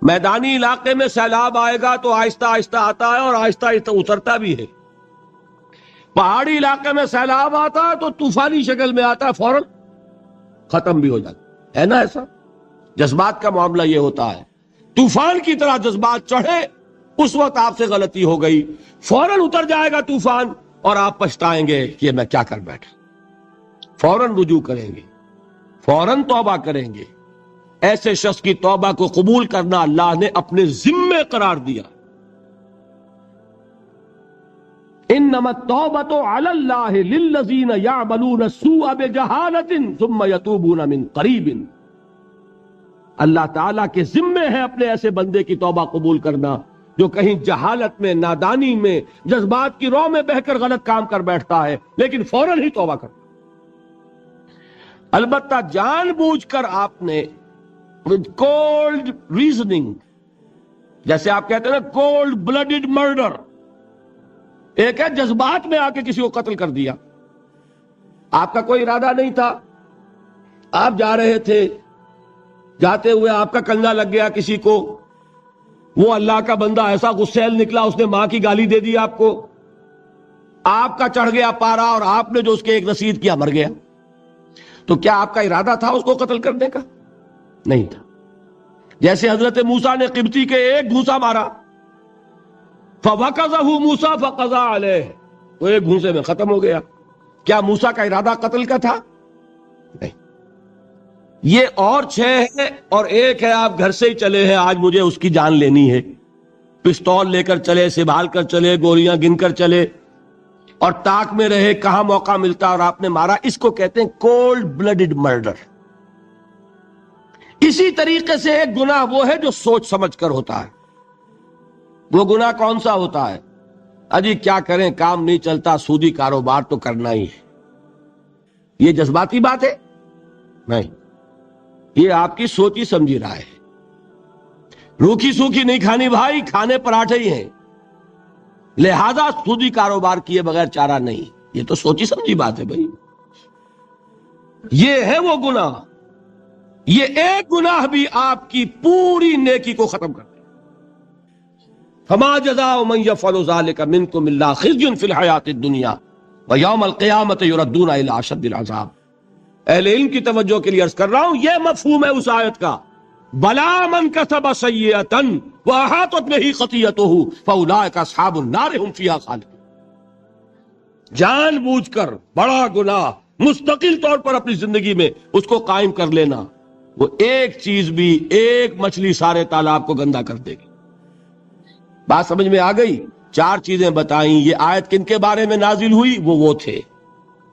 میدانی علاقے میں سیلاب آئے گا تو آہستہ آہستہ آتا ہے اور آہستہ آہستہ اترتا بھی ہے۔ پہاڑی علاقے میں سیلاب آتا ہے تو طوفانی شکل میں آتا ہے، فوراً ختم بھی ہو جاتا ہے نا۔ ایسا جذبات کا معاملہ یہ ہوتا ہے، طوفان کی طرح جذبات چڑھے، اس وقت آپ سے غلطی ہو گئی، فوراً اتر جائے گا طوفان اور آپ پچھتائیں گے کہ یہ میں کیا کر بیٹھا۔ فوراً رجوع کریں گے، فوراً توبہ کریں گے۔ ایسے شخص کی توبہ کو قبول کرنا اللہ نے اپنے ذمے قرار دیا۔ انما التوبۃ علی اللہ للذین یعملون السوء بجہالۃ ثم یتوبون من قریب۔ اللہ تعالیٰ کے ذمے ہے اپنے ایسے بندے کی توبہ قبول کرنا جو کہیں جہالت میں، نادانی میں، جذبات کی رو میں بہ کر غلط کام کر بیٹھتا ہے لیکن فوراً ہی توبہ کرتا۔ البتہ جان بوجھ کر آپ نے with cold reasoning، جیسے آپ کہتے ہیں نا cold blooded murder، ایک ہے جذبات میں آ کے کسی کو قتل کر دیا، آپ کا کوئی ارادہ نہیں تھا، آپ جا رہے تھے، جاتے ہوئے آپ کا کنگا لگ گیا کسی کو، وہ اللہ کا بندہ ایسا غسیل نکلا، اس نے ماں کی گالی دے دی آپ کو، آپ کا چڑھ گیا پارا اور آپ نے جو اس کے ایک رسید کیا مر گیا، تو کیا آپ کا ارادہ تھا اس کو قتل کرنے کا؟ نہیں تھا۔ جیسے حضرت موسیٰ نے قبطی کے ایک گھونسا مارا، فَوَقَذَهُ مُوسَىٰ فَقَضَىٰ عَلَيْهِ، وہ ایک گھونسے میں ختم ہو گیا۔ کیا موسیٰ کا ارادہ قتل کا تھا؟ نہیں۔ یہ اور 6 ہے اور ایک ہے آپ گھر سے ہی چلے ہیں، آج مجھے اس کی جان لینی ہے، پستول لے کر چلے، سنبھال کر چلے، گولیاں گن کر چلے اور تاک میں رہے کہاں موقع ملتا اور آپ نے مارا، اس کو کہتے ہیں کولڈ بلڈڈ مرڈر۔ اسی طریقے سے ایک گناہ وہ ہے جو سوچ سمجھ کر ہوتا ہے۔ وہ گناہ کون سا ہوتا ہے؟ اجی کیا کریں، کام نہیں چلتا، سودی کاروبار تو کرنا ہی ہے۔ یہ جذباتی بات ہے؟ نہیں، یہ آپ کی سوچی سمجھی رائے ہے۔ روکھی سوکھی نہیں کھانی بھائی، کھانے پراٹھے ہی ہیں، لہذا سودی کاروبار کیے بغیر چارہ نہیں۔ یہ تو سوچی سمجھی بات ہے بھائی۔ یہ ہے وہ گناہ، یہ ایک گناہ بھی آپ کی پوری نیکی کو ختم کر دے۔ فما جزاء من يفعل ذلك منكم الا خزي في الحياة الدنيا ويوم القيامة يردون الى اشد العذاب۔ اہل علم کی توجہ کے لیے عرض کر رہا ہوں، یہ مفہوم ہے اس آیت کا، بلا من كسب سيئة واحاطت به خطيئته فاولئك اصحاب النار هم فيها خالدون۔ جان بوجھ کر بڑا گناہ مستقل طور پر اپنی زندگی میں اس کو قائم کر لینا، وہ ایک چیز بھی، ایک مچھلی سارے تالاب کو گندا کر دے گی۔ بات سمجھ میں آ گئی؟ 4 چیزیں بتائیں۔ یہ آیت کن کے بارے میں نازل ہوئی؟ وہ تھے،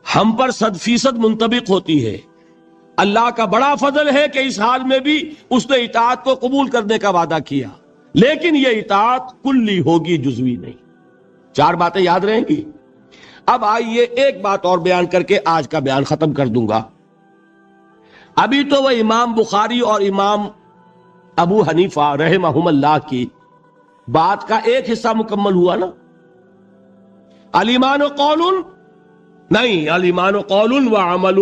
ہم پر 100% منطبق ہوتی ہے۔ اللہ کا بڑا فضل ہے کہ اس حال میں بھی اس نے اطاعت کو قبول کرنے کا وعدہ کیا، لیکن یہ اطاعت کلی ہوگی، جزوی نہیں۔ 4 باتیں یاد رہیں گی۔ اب آئیے ایک بات اور بیان کر کے آج کا بیان ختم کر دوں گا۔ ابھی تو وہ امام بخاری اور امام ابو حنیفہ رحمہم اللہ کی بات کا ایک حصہ مکمل ہوا نا۔ الایمان قول نہیں، الایمان قول وعمل۔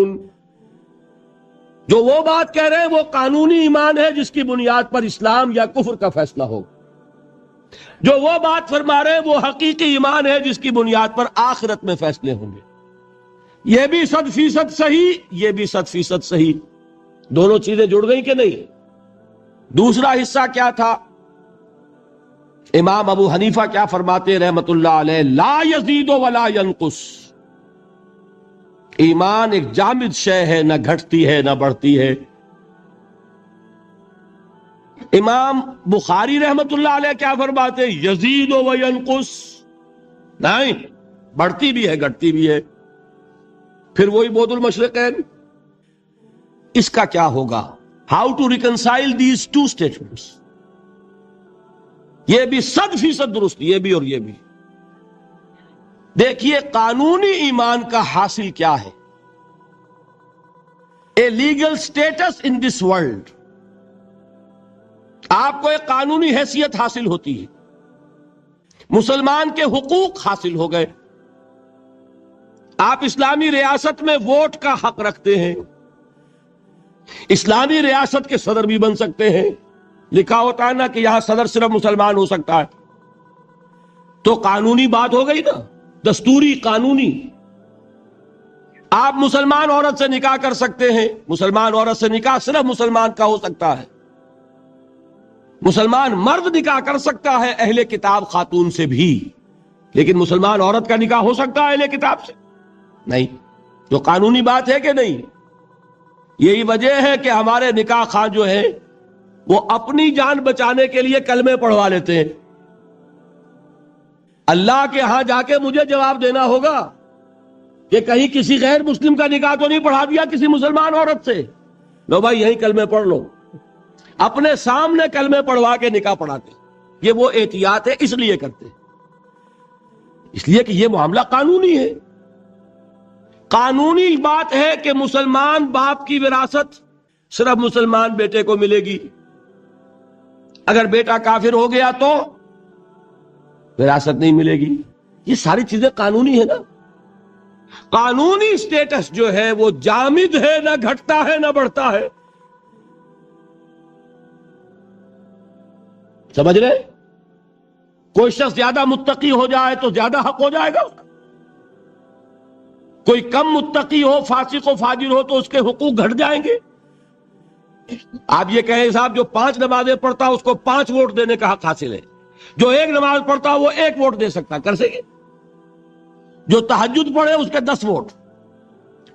جو وہ بات کہہ رہے ہیں وہ قانونی ایمان ہے جس کی بنیاد پر اسلام یا کفر کا فیصلہ ہوگا۔ جو وہ بات فرما رہے ہیں وہ حقیقی ایمان ہے جس کی بنیاد پر آخرت میں فیصلے ہوں گے۔ یہ بھی 100% صحیح، یہ بھی 100% صحیح، دونوں چیزیں جڑ گئی کہ نہیں؟ دوسرا حصہ کیا تھا؟ امام ابو حنیفہ کیا فرماتے رحمت اللہ علیہ؟ لا یزید ولا ینقص۔ ایمان ایک جامد شے ہے، نہ گھٹتی ہے نہ بڑھتی ہے۔ امام بخاری رحمت اللہ علیہ کیا فرماتے؟ یزید و ینقص، نہیں، بڑھتی بھی ہے گھٹتی بھی ہے۔ پھر وہی بعد المشرقین، اس کا کیا ہوگا؟ ہاؤ ٹو ریکنسائل دیز 2 دیکھیے قانونی ایمان کا حاصل کیا ہے؟ A legal status in this world. آپ کو ایک قانونی حیثیت حاصل ہوتی ہے، مسلمان کے حقوق حاصل ہو گئے. آپ اسلامی ریاست میں ووٹ کا حق رکھتے ہیں، اسلامی ریاست کے صدر بھی بن سکتے ہیں. لکھا ہوتا ہے نا کہ یہاں صدر صرف مسلمان ہو سکتا ہے. تو قانونی بات ہو گئی نا، دستوری قانونی. آپ مسلمان عورت سے نکاح کر سکتے ہیں، مسلمان عورت سے نکاح صرف مسلمان کا ہو سکتا ہے. مسلمان مرد نکاح کر سکتا ہے اہل کتاب خاتون سے بھی، لیکن مسلمان عورت کا نکاح ہو سکتا ہے اہل کتاب سے نہیں. تو قانونی بات ہے کہ نہیں؟ یہی وجہ ہے کہ ہمارے نکاح خواہ جو ہے وہ اپنی جان بچانے کے لیے کلمے پڑھوا لیتے ہیں. اللہ کے ہاں جا کے مجھے جواب دینا ہوگا کہ کہیں کسی غیر مسلم کا نکاح تو نہیں پڑھا دیا کسی مسلمان عورت سے. لو بھائی یہیں کلمے پڑھ لو. اپنے سامنے کلمے پڑھوا کے نکاح پڑھاتے. یہ وہ احتیاط ہے اس لیے کرتے، اس لیے کہ یہ معاملہ قانونی ہے. قانونی بات ہے کہ مسلمان باپ کی وراثت صرف مسلمان بیٹے کو ملے گی. اگر بیٹا کافر ہو گیا تو وراثت نہیں ملے گی. یہ ساری چیزیں قانونی ہے نا. قانونی سٹیٹس جو ہے وہ جامد ہے، نہ گھٹتا ہے نہ بڑھتا ہے. سمجھ رہے؟ کوئی شخص زیادہ متقی ہو جائے تو زیادہ حق ہو جائے گا اس کا. کوئی کم متقی ہو، فاسق و فاجر ہو تو اس کے حقوق گھٹ جائیں گے. آپ یہ کہیں صاحب جو 5 نمازیں پڑھتا اس کو 5 ووٹ دینے کا حق حاصل ہے، جو 1 نماز پڑھتا وہ 1 ووٹ دے سکتا، کر سکے. جو تہجد پڑھے اس کے 10 ووٹ.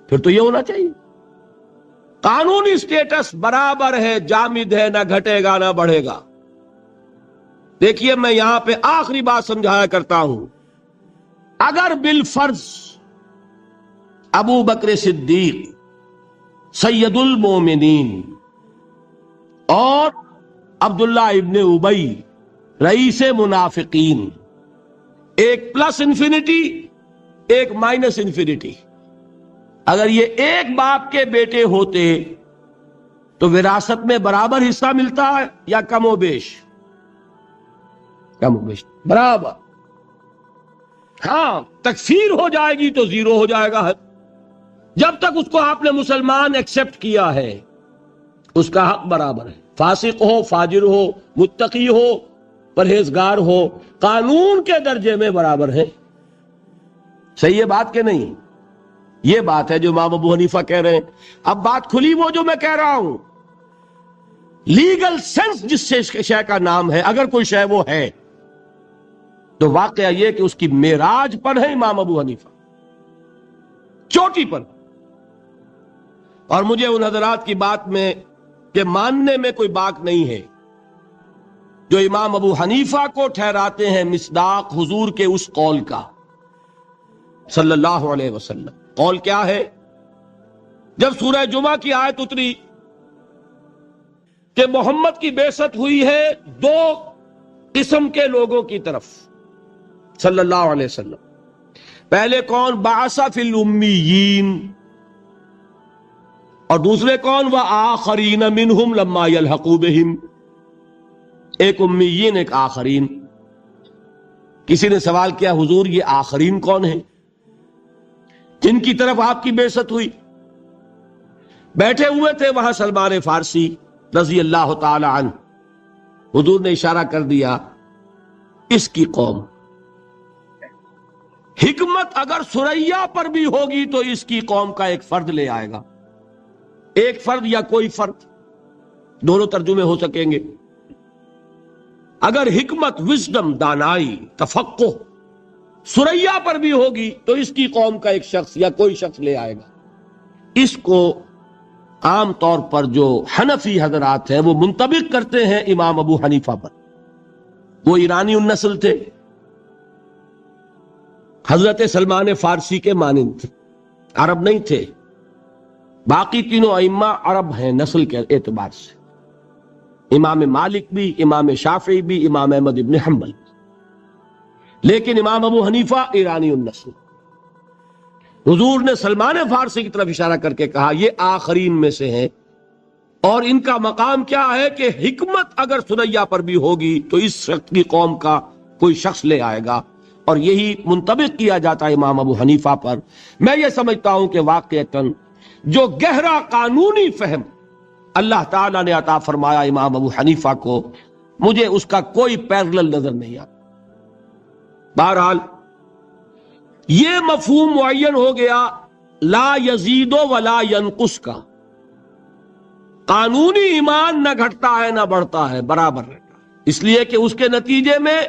پھر تو یہ ہونا چاہیے. قانونی سٹیٹس برابر ہے، جامد ہے، نہ گھٹے گا نہ بڑھے گا. دیکھیے میں یہاں پہ آخری بات سمجھایا کرتا ہوں. اگر بالفرض ابو بکر صدیق سید المومنین اور عبداللہ ابن ابی رئیس منافقین، ایک پلس انفینٹی ایک مائنس انفینٹی، اگر یہ ایک باپ کے بیٹے ہوتے تو وراثت میں برابر حصہ ملتا ہے یا کم و بیش؟ کم و بیش برابر. ہاں تکفیر ہو جائے گی تو 0 ہو جائے گا. جب تک اس کو آپ نے مسلمان ایکسپٹ کیا ہے اس کا حق برابر ہے. فاسق ہو، فاجر ہو، متقی ہو، پرہیزگار ہو، قانون کے درجے میں برابر ہے. صحیح ہے بات کہ نہیں؟ یہ بات ہے جو امام ابو حنیفہ کہہ رہے ہیں. اب بات کھلی وہ جو میں کہہ رہا ہوں، لیگل سینس جس شے کا نام ہے، اگر کوئی شے وہ ہے تو واقعہ یہ کہ اس کی معراج پر ہے امام ابو حنیفہ، چوٹی پر. اور مجھے ان حضرات کی بات میں کہ ماننے میں کوئی باک نہیں ہے جو امام ابو حنیفہ کو ٹھہراتے ہیں مصداق حضور کے اس قول کا صلی اللہ علیہ وسلم. قول کیا ہے؟ جب سورہ جمعہ کی آیت اتری کہ محمد کی بعثت ہوئی ہے 2 قسم کے لوگوں کی طرف صلی اللہ علیہ وسلم. پہلے کون؟ بعث فی الامیین، اور دوسرے کون؟ وآخرین منہم لما یلحقوا بہم. ایک امیین ایک آخرین. کسی نے سوال کیا حضور یہ آخرین کون ہیں جن کی طرف آپ کی بعثت ہوئی؟ بیٹھے ہوئے تھے وہاں سلمان فارسی رضی اللہ تعالی عنہ. حضور نے اشارہ کر دیا اس کی قوم. حکمت اگر ثریا پر بھی ہوگی تو اس کی قوم کا ایک فرد لے آئے گا. ایک فرد یا کوئی فرد، دونوں ترجمے ہو سکیں گے. اگر حکمت، وزڈم، دانائی، تفقہ ثریا پر بھی ہوگی تو اس کی قوم کا ایک شخص یا کوئی شخص لے آئے گا. اس کو عام طور پر جو حنفی حضرات ہیں وہ منطبق کرتے ہیں امام ابو حنیفہ پر. وہ ایرانی النسل تھے، حضرت سلمان فارسی کے مانند، عرب نہیں تھے. باقی تینوں ائمہ عرب ہیں نسل کے اعتبار سے. امام مالک بھی، امام شافعی بھی، امام احمد ابن حنبل. لیکن امام ابو حنیفہ ایرانی النسل، حضور نے سلمان فارسی کی طرف اشارہ کر کے کہا یہ آخرین میں سے ہیں، اور ان کا مقام کیا ہے کہ حکمت اگر ثریا پر بھی ہوگی تو اس شخص کی قوم کا کوئی شخص لے آئے گا، اور یہی منطبق کیا جاتا ہے امام ابو حنیفہ پر۔ میں یہ سمجھتا ہوں کہ واقعتاً جو گہرا قانونی فہم اللہ تعالیٰ نے عطا فرمایا امام ابو حنیفہ کو، مجھے اس کا کوئی پیرلل نظر نہیں آتا۔ بہرحال یہ مفہوم معین ہو گیا لا یزید ولا ینقص کا، قانونی ایمان نہ گھٹتا ہے نہ بڑھتا ہے، برابر رہتا ہے، اس لیے کہ اس کے نتیجے میں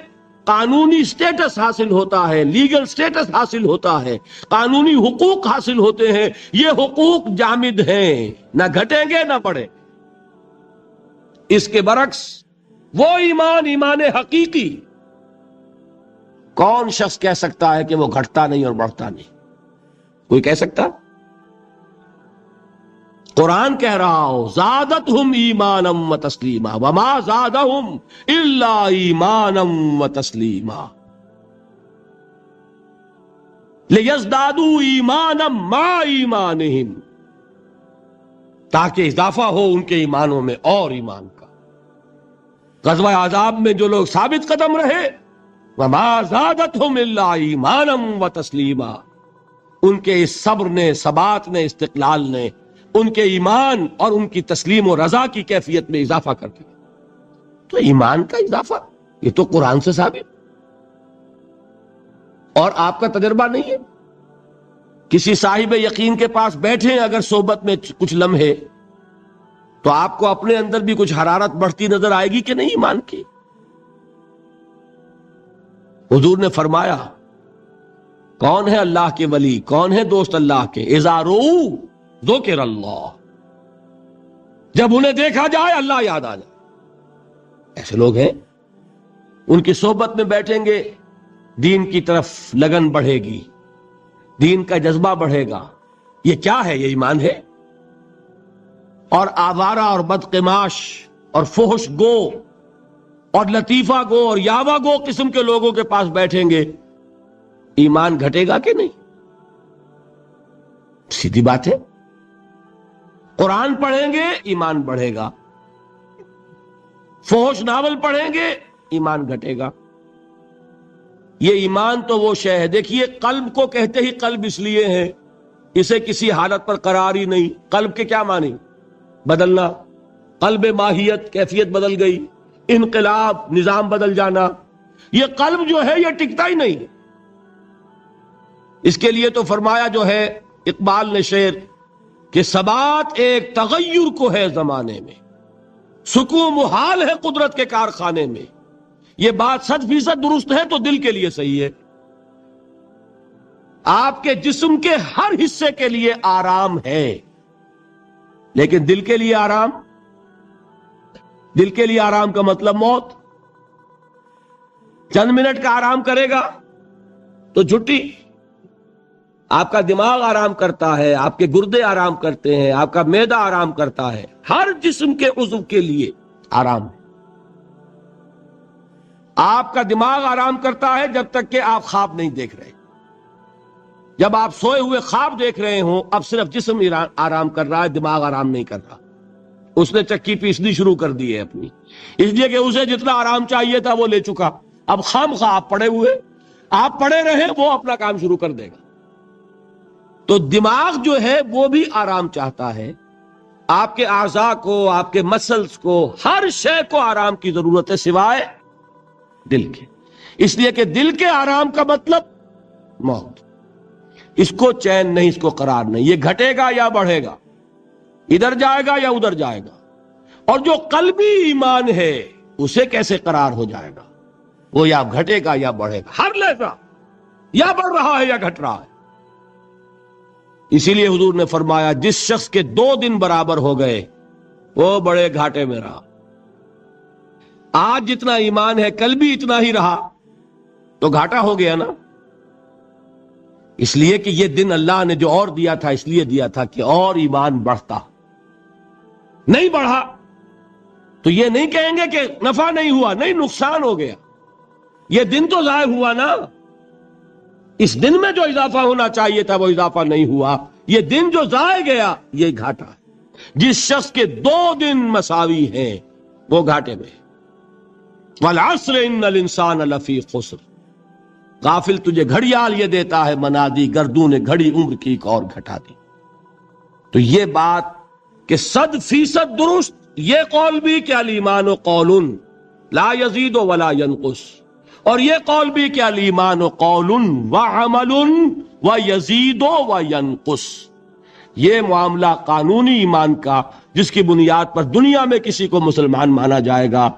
قانونی سٹیٹس حاصل ہوتا ہے، لیگل سٹیٹس حاصل ہوتا ہے، قانونی حقوق حاصل ہوتے ہیں، یہ حقوق جامد ہیں، نہ گھٹیں گے نہ بڑھیں۔ اس کے برعکس وہ ایمان حقیقی، کون شخص کہہ سکتا ہے کہ وہ گھٹتا نہیں اور بڑھتا نہیں؟ کوئی کہہ سکتا؟ قرآن کہہ رہا ہو زادتہم ایمانا و تسلیما وما زادہم الا ایمانا و تسلیما لیزدادوا ایمانا مع ایمانہم، تاکہ اضافہ ہو ان کے ایمانوں میں اور ایمان کا۔ غزوہ احزاب میں جو لوگ ثابت قدم رہے، وما زادتہم الا ایمانا و تسلیما، ان کے اس صبر نے، ثبات نے، استقلال نے ان کے ایمان اور ان کی تسلیم و رضا کی کیفیت میں اضافہ کر دیا۔ تو ایمان کا اضافہ یہ تو قرآن سے ثابت، اور آپ کا تجربہ نہیں ہے؟ کسی صاحب یقین کے پاس بیٹھیں اگر صحبت میں کچھ لمحے، تو آپ کو اپنے اندر بھی کچھ حرارت بڑھتی نظر آئے گی کہ نہیں ایمان کی؟ حضور نے فرمایا کون ہے اللہ کے ولی، کون ہے دوست اللہ کے؟ اذا رؤوا ذکر اللہ، جب انہیں دیکھا جائے اللہ یاد آ جائے۔ ایسے لوگ ہیں، ان کی صحبت میں بیٹھیں گے، دین کی طرف لگن بڑھے گی، دین کا جذبہ بڑھے گا۔ یہ کیا ہے؟ یہ ایمان ہے۔ اور آوارہ اور بدقماش اور فحش گو اور لطیفہ گو اور یاوہ گو قسم کے لوگوں کے پاس بیٹھیں گے، ایمان گھٹے گا کہ نہیں؟ سیدھی بات ہے۔ قرآن پڑھیں گے ایمان بڑھے گا، فحش ناول پڑھیں گے ایمان گھٹے گا۔ یہ ایمان تو وہ شے ہے، دیکھیے قلب کو کہتے ہی قلب اس لیے ہے، اسے کسی حالت پر قرار ہی نہیں۔ قلب کے کیا معنی؟ بدلنا، قلب ماہیت، کیفیت بدل گئی، انقلاب، نظام بدل جانا۔ یہ قلب جو ہے یہ ٹکتا ہی نہیں۔ اس کے لیے تو فرمایا جو ہے اقبال نے شعر کہ ثبات ایک تغیر کو ہے زمانے میں، سکون محال ہے قدرت کے کارخانے میں۔ یہ بات 100% درست ہے تو دل کے لیے صحیح ہے۔ آپ کے جسم کے ہر حصے کے لیے آرام ہے، لیکن دل کے لیے آرام، دل کے لیے آرام کا مطلب موت۔ چند منٹ کا آرام کرے گا تو چھٹی۔ آپ کا دماغ آرام کرتا ہے، آپ کے گردے آرام کرتے ہیں، آپ کا معدہ آرام کرتا ہے، ہر جسم کے عضو کے لیے آرام ہے۔ آپ کا دماغ آرام کرتا ہے جب تک کہ آپ خواب نہیں دیکھ رہے۔ جب آپ سوئے ہوئے خواب دیکھ رہے ہوں، اب صرف جسم آرام کر رہا ہے، دماغ آرام نہیں کر رہا۔ اس نے چکی پیسنی شروع کر دی ہے اپنی، اس لیے کہ اسے جتنا آرام چاہیے تھا وہ لے چکا۔ اب خواہ آپ پڑے ہوئے، آپ پڑے رہے، وہ اپنا کام شروع کر دے گا۔ تو دماغ جو ہے وہ بھی آرام چاہتا ہے، آپ کے اعضاء کو، آپ کے مسلز کو، ہر شے کو آرام کی ضرورت ہے سوائے دل کے۔ اس لیے کہ دل کے آرام کا مطلب موت۔ اس کو چین نہیں، اس کو قرار نہیں، یہ گھٹے گا یا بڑھے گا، ادھر جائے گا یا ادھر جائے گا۔ اور جو قلبی ایمان ہے اسے کیسے قرار ہو جائے گا؟ وہ یا گھٹے گا یا بڑھے گا، ہر لحظہ یا بڑھ رہا ہے یا گھٹ رہا ہے۔ اسی لیے حضور نے فرمایا جس شخص کے 2 دن برابر ہو گئے وہ بڑے گھاٹے میں رہا۔ آج جتنا ایمان ہے کل بھی اتنا ہی رہا تو گھاٹا ہو گیا نا۔ اس لیے کہ یہ دن اللہ نے جو اور دیا تھا اس لیے دیا تھا کہ اور ایمان بڑھتا، نہیں بڑھا تو یہ نہیں کہیں گے کہ نفع نہیں ہوا، نہیں نقصان ہو گیا۔ یہ دن تو ضائع ہوا نا، اس دن میں جو اضافہ ہونا چاہیے تھا وہ اضافہ نہیں ہوا، یہ دن جو ضائع گیا یہ گھاٹا ہے۔ جس شخص کے 2 دن مساوی ہیں وہ گھاٹے میں۔ والعصر ان الانسان لفی خسر، غافل تجھے گھڑیال یہ دیتا ہے منادی، گردوں نے گھڑی عمر کی ایک اور گھٹا دی۔ تو یہ بات کہ 100% درست، یہ قول بھی کہ الایمان قول لا یزید ولا ینقص، اور یہ قول بھی کہ الایمان قول وعمل ویزید وینقص۔ یہ معاملہ قانونی ایمان کا جس کی بنیاد پر دنیا میں کسی کو مسلمان مانا جائے گا،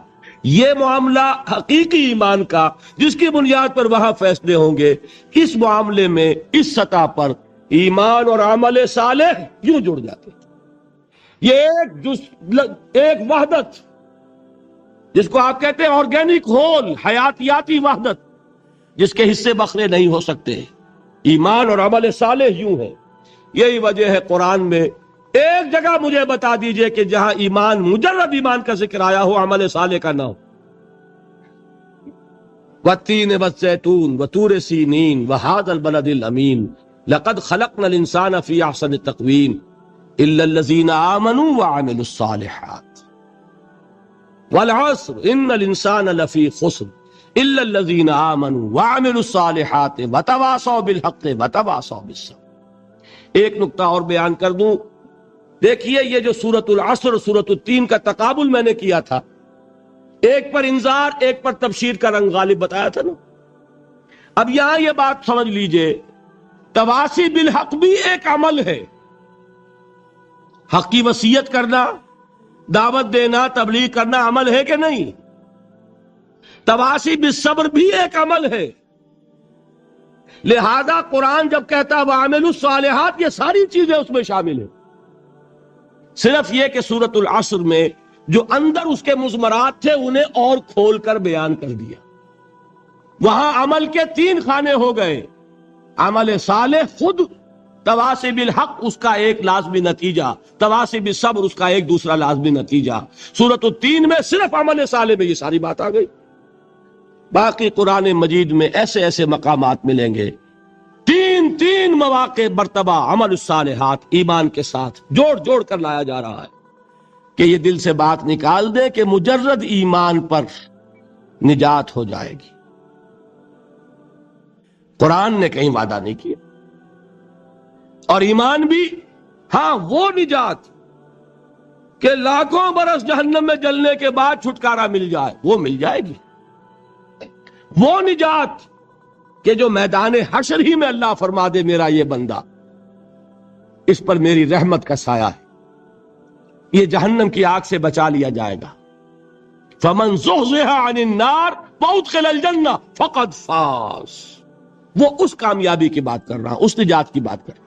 یہ معاملہ حقیقی ایمان کا جس کی بنیاد پر وہاں فیصلے ہوں گے، اس معاملے میں اس سطح پر ایمان اور عمل صالح یوں جڑ جاتے ہیں۔ یہ ایک وحدت جس کو آپ کہتے ہیں آرگینک ہول، حیاتیاتی وحدت، جس کے حصے بکھرے نہیں ہو سکتے، ایمان اور عمل صالح یوں ہے۔ یہی وجہ ہے قرآن میں ایک جگہ مجھے بتا دیجئے کہ جہاں ایمان، مجرد ایمان کا ذکر آیا ہو، عمل صالح کا نہ ہو۔ والتین والزیتون وطور سینین وہذا البلد الامین لقد خلقنا الانسان فی احسن تقویم الا الذین آمنوا وعملوا الصالحات والعصر ان الانسان لفی خسر الا الذین آمنوا وعملوا الصالحات وتواصوا بالحق وتواصوا بالصبر۔ ایک نقطہ اور بیان کر دوں، دیکھیے یہ جو سورۃ العصر اور سورۃ التین کا تقابل میں نے کیا تھا، ایک پر انذار ایک پر تبشیر کا رنگ غالب بتایا تھا نا۔ اب یہاں یہ بات سمجھ لیجئے، تواصی بالحق بھی ایک عمل ہے، حق کی وصیت کرنا، دعوت دینا، تبلیغ کرنا عمل ہے کہ نہیں؟ تواصی بالصبر بھی ایک عمل ہے۔ لہذا قرآن جب کہتا ہے وَعَمِلُوا الصَّالِحَاتِ، یہ ساری چیزیں اس میں شامل ہیں۔ صرف یہ کہ سورۃ العصر میں جو اندر اس کے مضمرات تھے انہیں اور کھول کر بیان کر دیا۔ وہاں عمل کے 3 خانے ہو گئے، عمل صالح خود، تواصی بالحق اس کا ایک لازمی نتیجہ، تواصی بالصبر اس کا ایک دوسرا لازمی نتیجہ۔ سورۃ التین میں صرف عمل صالح میں یہ ساری بات آ گئی۔ باقی قرآن مجید میں ایسے ایسے مقامات ملیں گے، 3 مواقع مرتبہ عمل الصالحات ایمان کے ساتھ جوڑ جوڑ کر لایا جا رہا ہے کہ یہ دل سے بات نکال دے کہ مجرد ایمان پر نجات ہو جائے گی۔ قرآن نے کہیں وعدہ نہیں کیا۔ اور ایمان بھی، ہاں وہ نجات کہ لاکھوں برس جہنم میں جلنے کے بعد چھٹکارا مل جائے، وہ مل جائے گی۔ وہ نجات کہ جو میدان حشر ہی میں اللہ فرما دے میرا یہ بندہ، اس پر میری رحمت کا سایہ ہے، یہ جہنم کی آگ سے بچا لیا جائے گا۔ فَمَنْ زُحْزِحَ عَنِ النَّارِ وَأُدْخِلَ الْجَنَّةَ فَقَدْ فَازَ۔ وہ اس کامیابی کی بات کر رہا ہوں، اس نجات کی بات کر رہا ہوں۔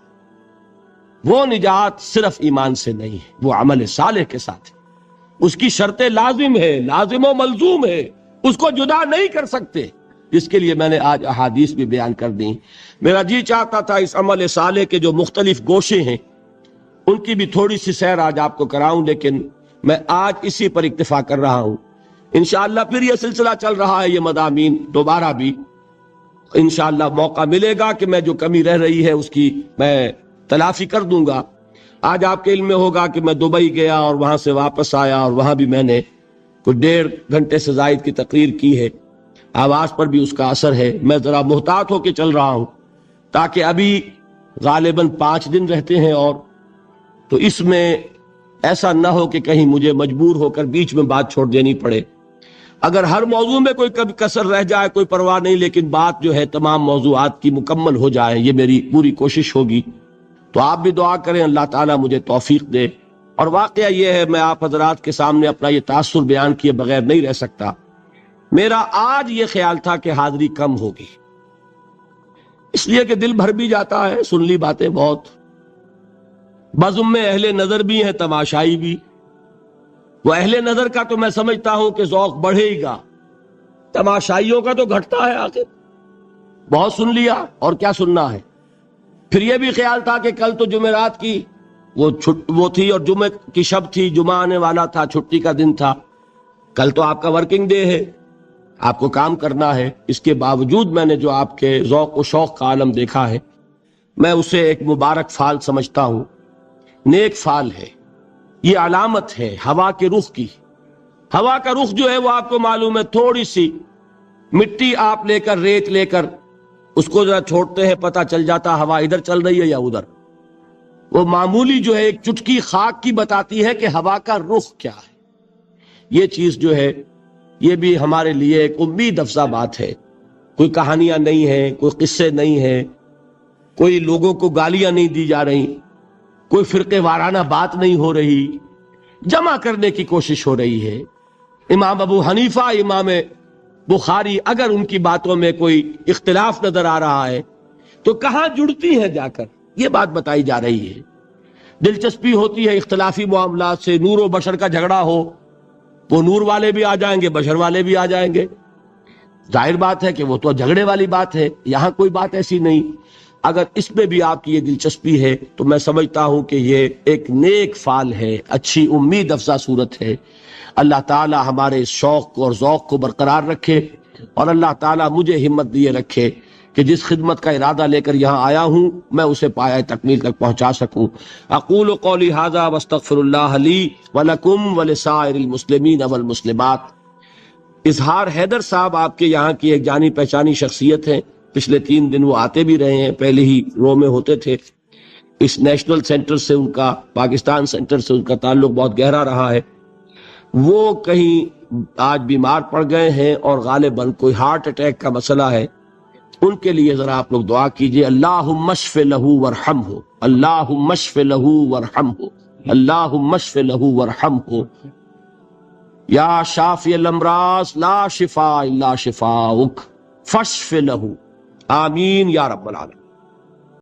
وہ نجات صرف ایمان سے نہیں ہے، وہ عمل صالح کے ساتھ ہے، اس کی شرط لازم ہے، لازم و ملزوم ہے، اس کو جدا نہیں کر سکتے، جس کے لیے میں نے آج احادیث بھی بیان کر دی۔ میرا جی چاہتا تھا اس عمل صالح کے جو مختلف گوشے ہیں ان کی بھی تھوڑی سی سیر آج آپ کو کراؤں، لیکن میں آج اسی پر اکتفا کر رہا ہوں۔ انشاءاللہ پھر یہ سلسلہ چل رہا ہے، یہ مضامین دوبارہ بھی انشاءاللہ موقع ملے گا کہ میں جو کمی رہ رہی ہے اس کی میں تلافی کر دوں گا۔ آج آپ کے علم میں ہوگا کہ میں دبئی گیا اور وہاں سے واپس آیا، اور وہاں بھی میں نے کچھ 1.5 گھنٹے سے زائد کی تقریر کی ہے، آواز پر بھی اس کا اثر ہے۔ میں ذرا محتاط ہو کے چل رہا ہوں تاکہ ابھی غالباً 5 دن رہتے ہیں، اور تو اس میں ایسا نہ ہو کہ کہیں مجھے مجبور ہو کر بیچ میں بات چھوڑ دینی پڑے۔ اگر ہر موضوع میں کوئی کبھی کسر رہ جائے کوئی پرواہ نہیں، لیکن بات جو ہے تمام موضوعات کی مکمل ہو جائے، یہ میری پوری کوشش ہوگی۔ تو آپ بھی دعا کریں اللہ تعالیٰ مجھے توفیق دے۔ اور واقعہ یہ ہے، میں آپ حضرات کے سامنے اپنا یہ تاثر بیان کیے بغیر نہیں رہ سکتا۔ میرا آج یہ خیال تھا کہ حاضری کم ہوگی، اس لیے کہ دل بھر بھی جاتا ہے، سن لی باتیں بہت، بزم میں اہل نظر بھی ہیں، تماشائی بھی۔ وہ اہل نظر کا تو میں سمجھتا ہوں کہ ذوق بڑھے گا، تماشائیوں کا تو گھٹتا ہے، آخر بہت سن لیا اور کیا سننا ہے۔ پھر یہ بھی خیال تھا کہ کل تو جمعرات کی وہ تھی اور جمعہ کی شب تھی، جمعہ آنے والا تھا، چھٹی کا دن تھا، کل تو آپ کا ورکنگ ڈے ہے، آپ کو کام کرنا ہے. اس کے باوجود میں نے جو آپ کے ذوق و شوق کا عالم دیکھا ہے میں اسے ایک مبارک فعل سمجھتا ہوں، نیک فعل ہے. یہ علامت ہے ہوا کے رخ کی. ہوا کا رخ جو ہے وہ آپ کو معلوم ہے، تھوڑی سی مٹی آپ لے کر، ریت لے کر اس کو ذرا چھوڑتے ہیں، پتہ چل جاتا ہوا ادھر چل رہی ہے یا ادھر. وہ معمولی جو ہے ایک چٹکی خاک کی بتاتی ہے کہ ہوا کا رخ کیا ہے. یہ چیز جو ہے یہ بھی ہمارے لیے ایک امید افزا بات ہے. کوئی کہانیاں نہیں ہیں، کوئی قصے نہیں ہیں، کوئی لوگوں کو گالیاں نہیں دی جا رہی، کوئی فرقے وارانہ بات نہیں ہو رہی، جمع کرنے کی کوشش ہو رہی ہے. امام ابو حنیفہ، امام بخاری، اگر ان کی باتوں میں کوئی اختلاف نظر آ رہا ہے تو کہاں جڑتی ہے جا کر، یہ بات بتائی جا رہی ہے. دلچسپی ہوتی ہے اختلافی معاملات سے. نور و بشر کا جھگڑا ہو، وہ نور والے بھی آ جائیں گے، بشر والے بھی آ جائیں گے. ظاہر بات ہے کہ وہ تو جھگڑے والی بات ہے. یہاں کوئی بات ایسی نہیں. اگر اس میں بھی آپ کی یہ دلچسپی ہے تو میں سمجھتا ہوں کہ یہ ایک نیک فعل ہے، اچھی امید افزا صورت ہے. اللہ تعالی ہمارے اس شوق کو اور ذوق کو برقرار رکھے، اور اللہ تعالی مجھے ہمت دیے رکھے کہ جس خدمت کا ارادہ لے کر یہاں آیا ہوں میں اسے پایہ تکمیل تک پہنچا سکوں. اقول قولی ھذا واستغفر اللہ لی ولکم ولسائر المسلمین والمسلمات. اظہار حیدر صاحب آپ کے یہاں کی ایک جانی پہچانی شخصیت ہیں. پچھلے 3 دن وہ آتے بھی رہے ہیں، پہلے ہی رو میں ہوتے تھے. اس نیشنل سینٹر سے ان کا، پاکستان سینٹر سے ان کا تعلق بہت گہرا رہا ہے. وہ کہیں آج بیمار پڑ گئے ہیں اور غالباً کوئی ہارٹ اٹیک کا مسئلہ ہے. ان کے لیے ذرا آپ لوگ دعا کیجئے. اللہم اشف لہ ورحمہ، اللہم اشف لہ ورحمہ، اللہم اشف لہ ورحمہ. یا شافی الامراض لا شفاء الا شفاؤک فاشف لہ. آمین یا رب العالمین.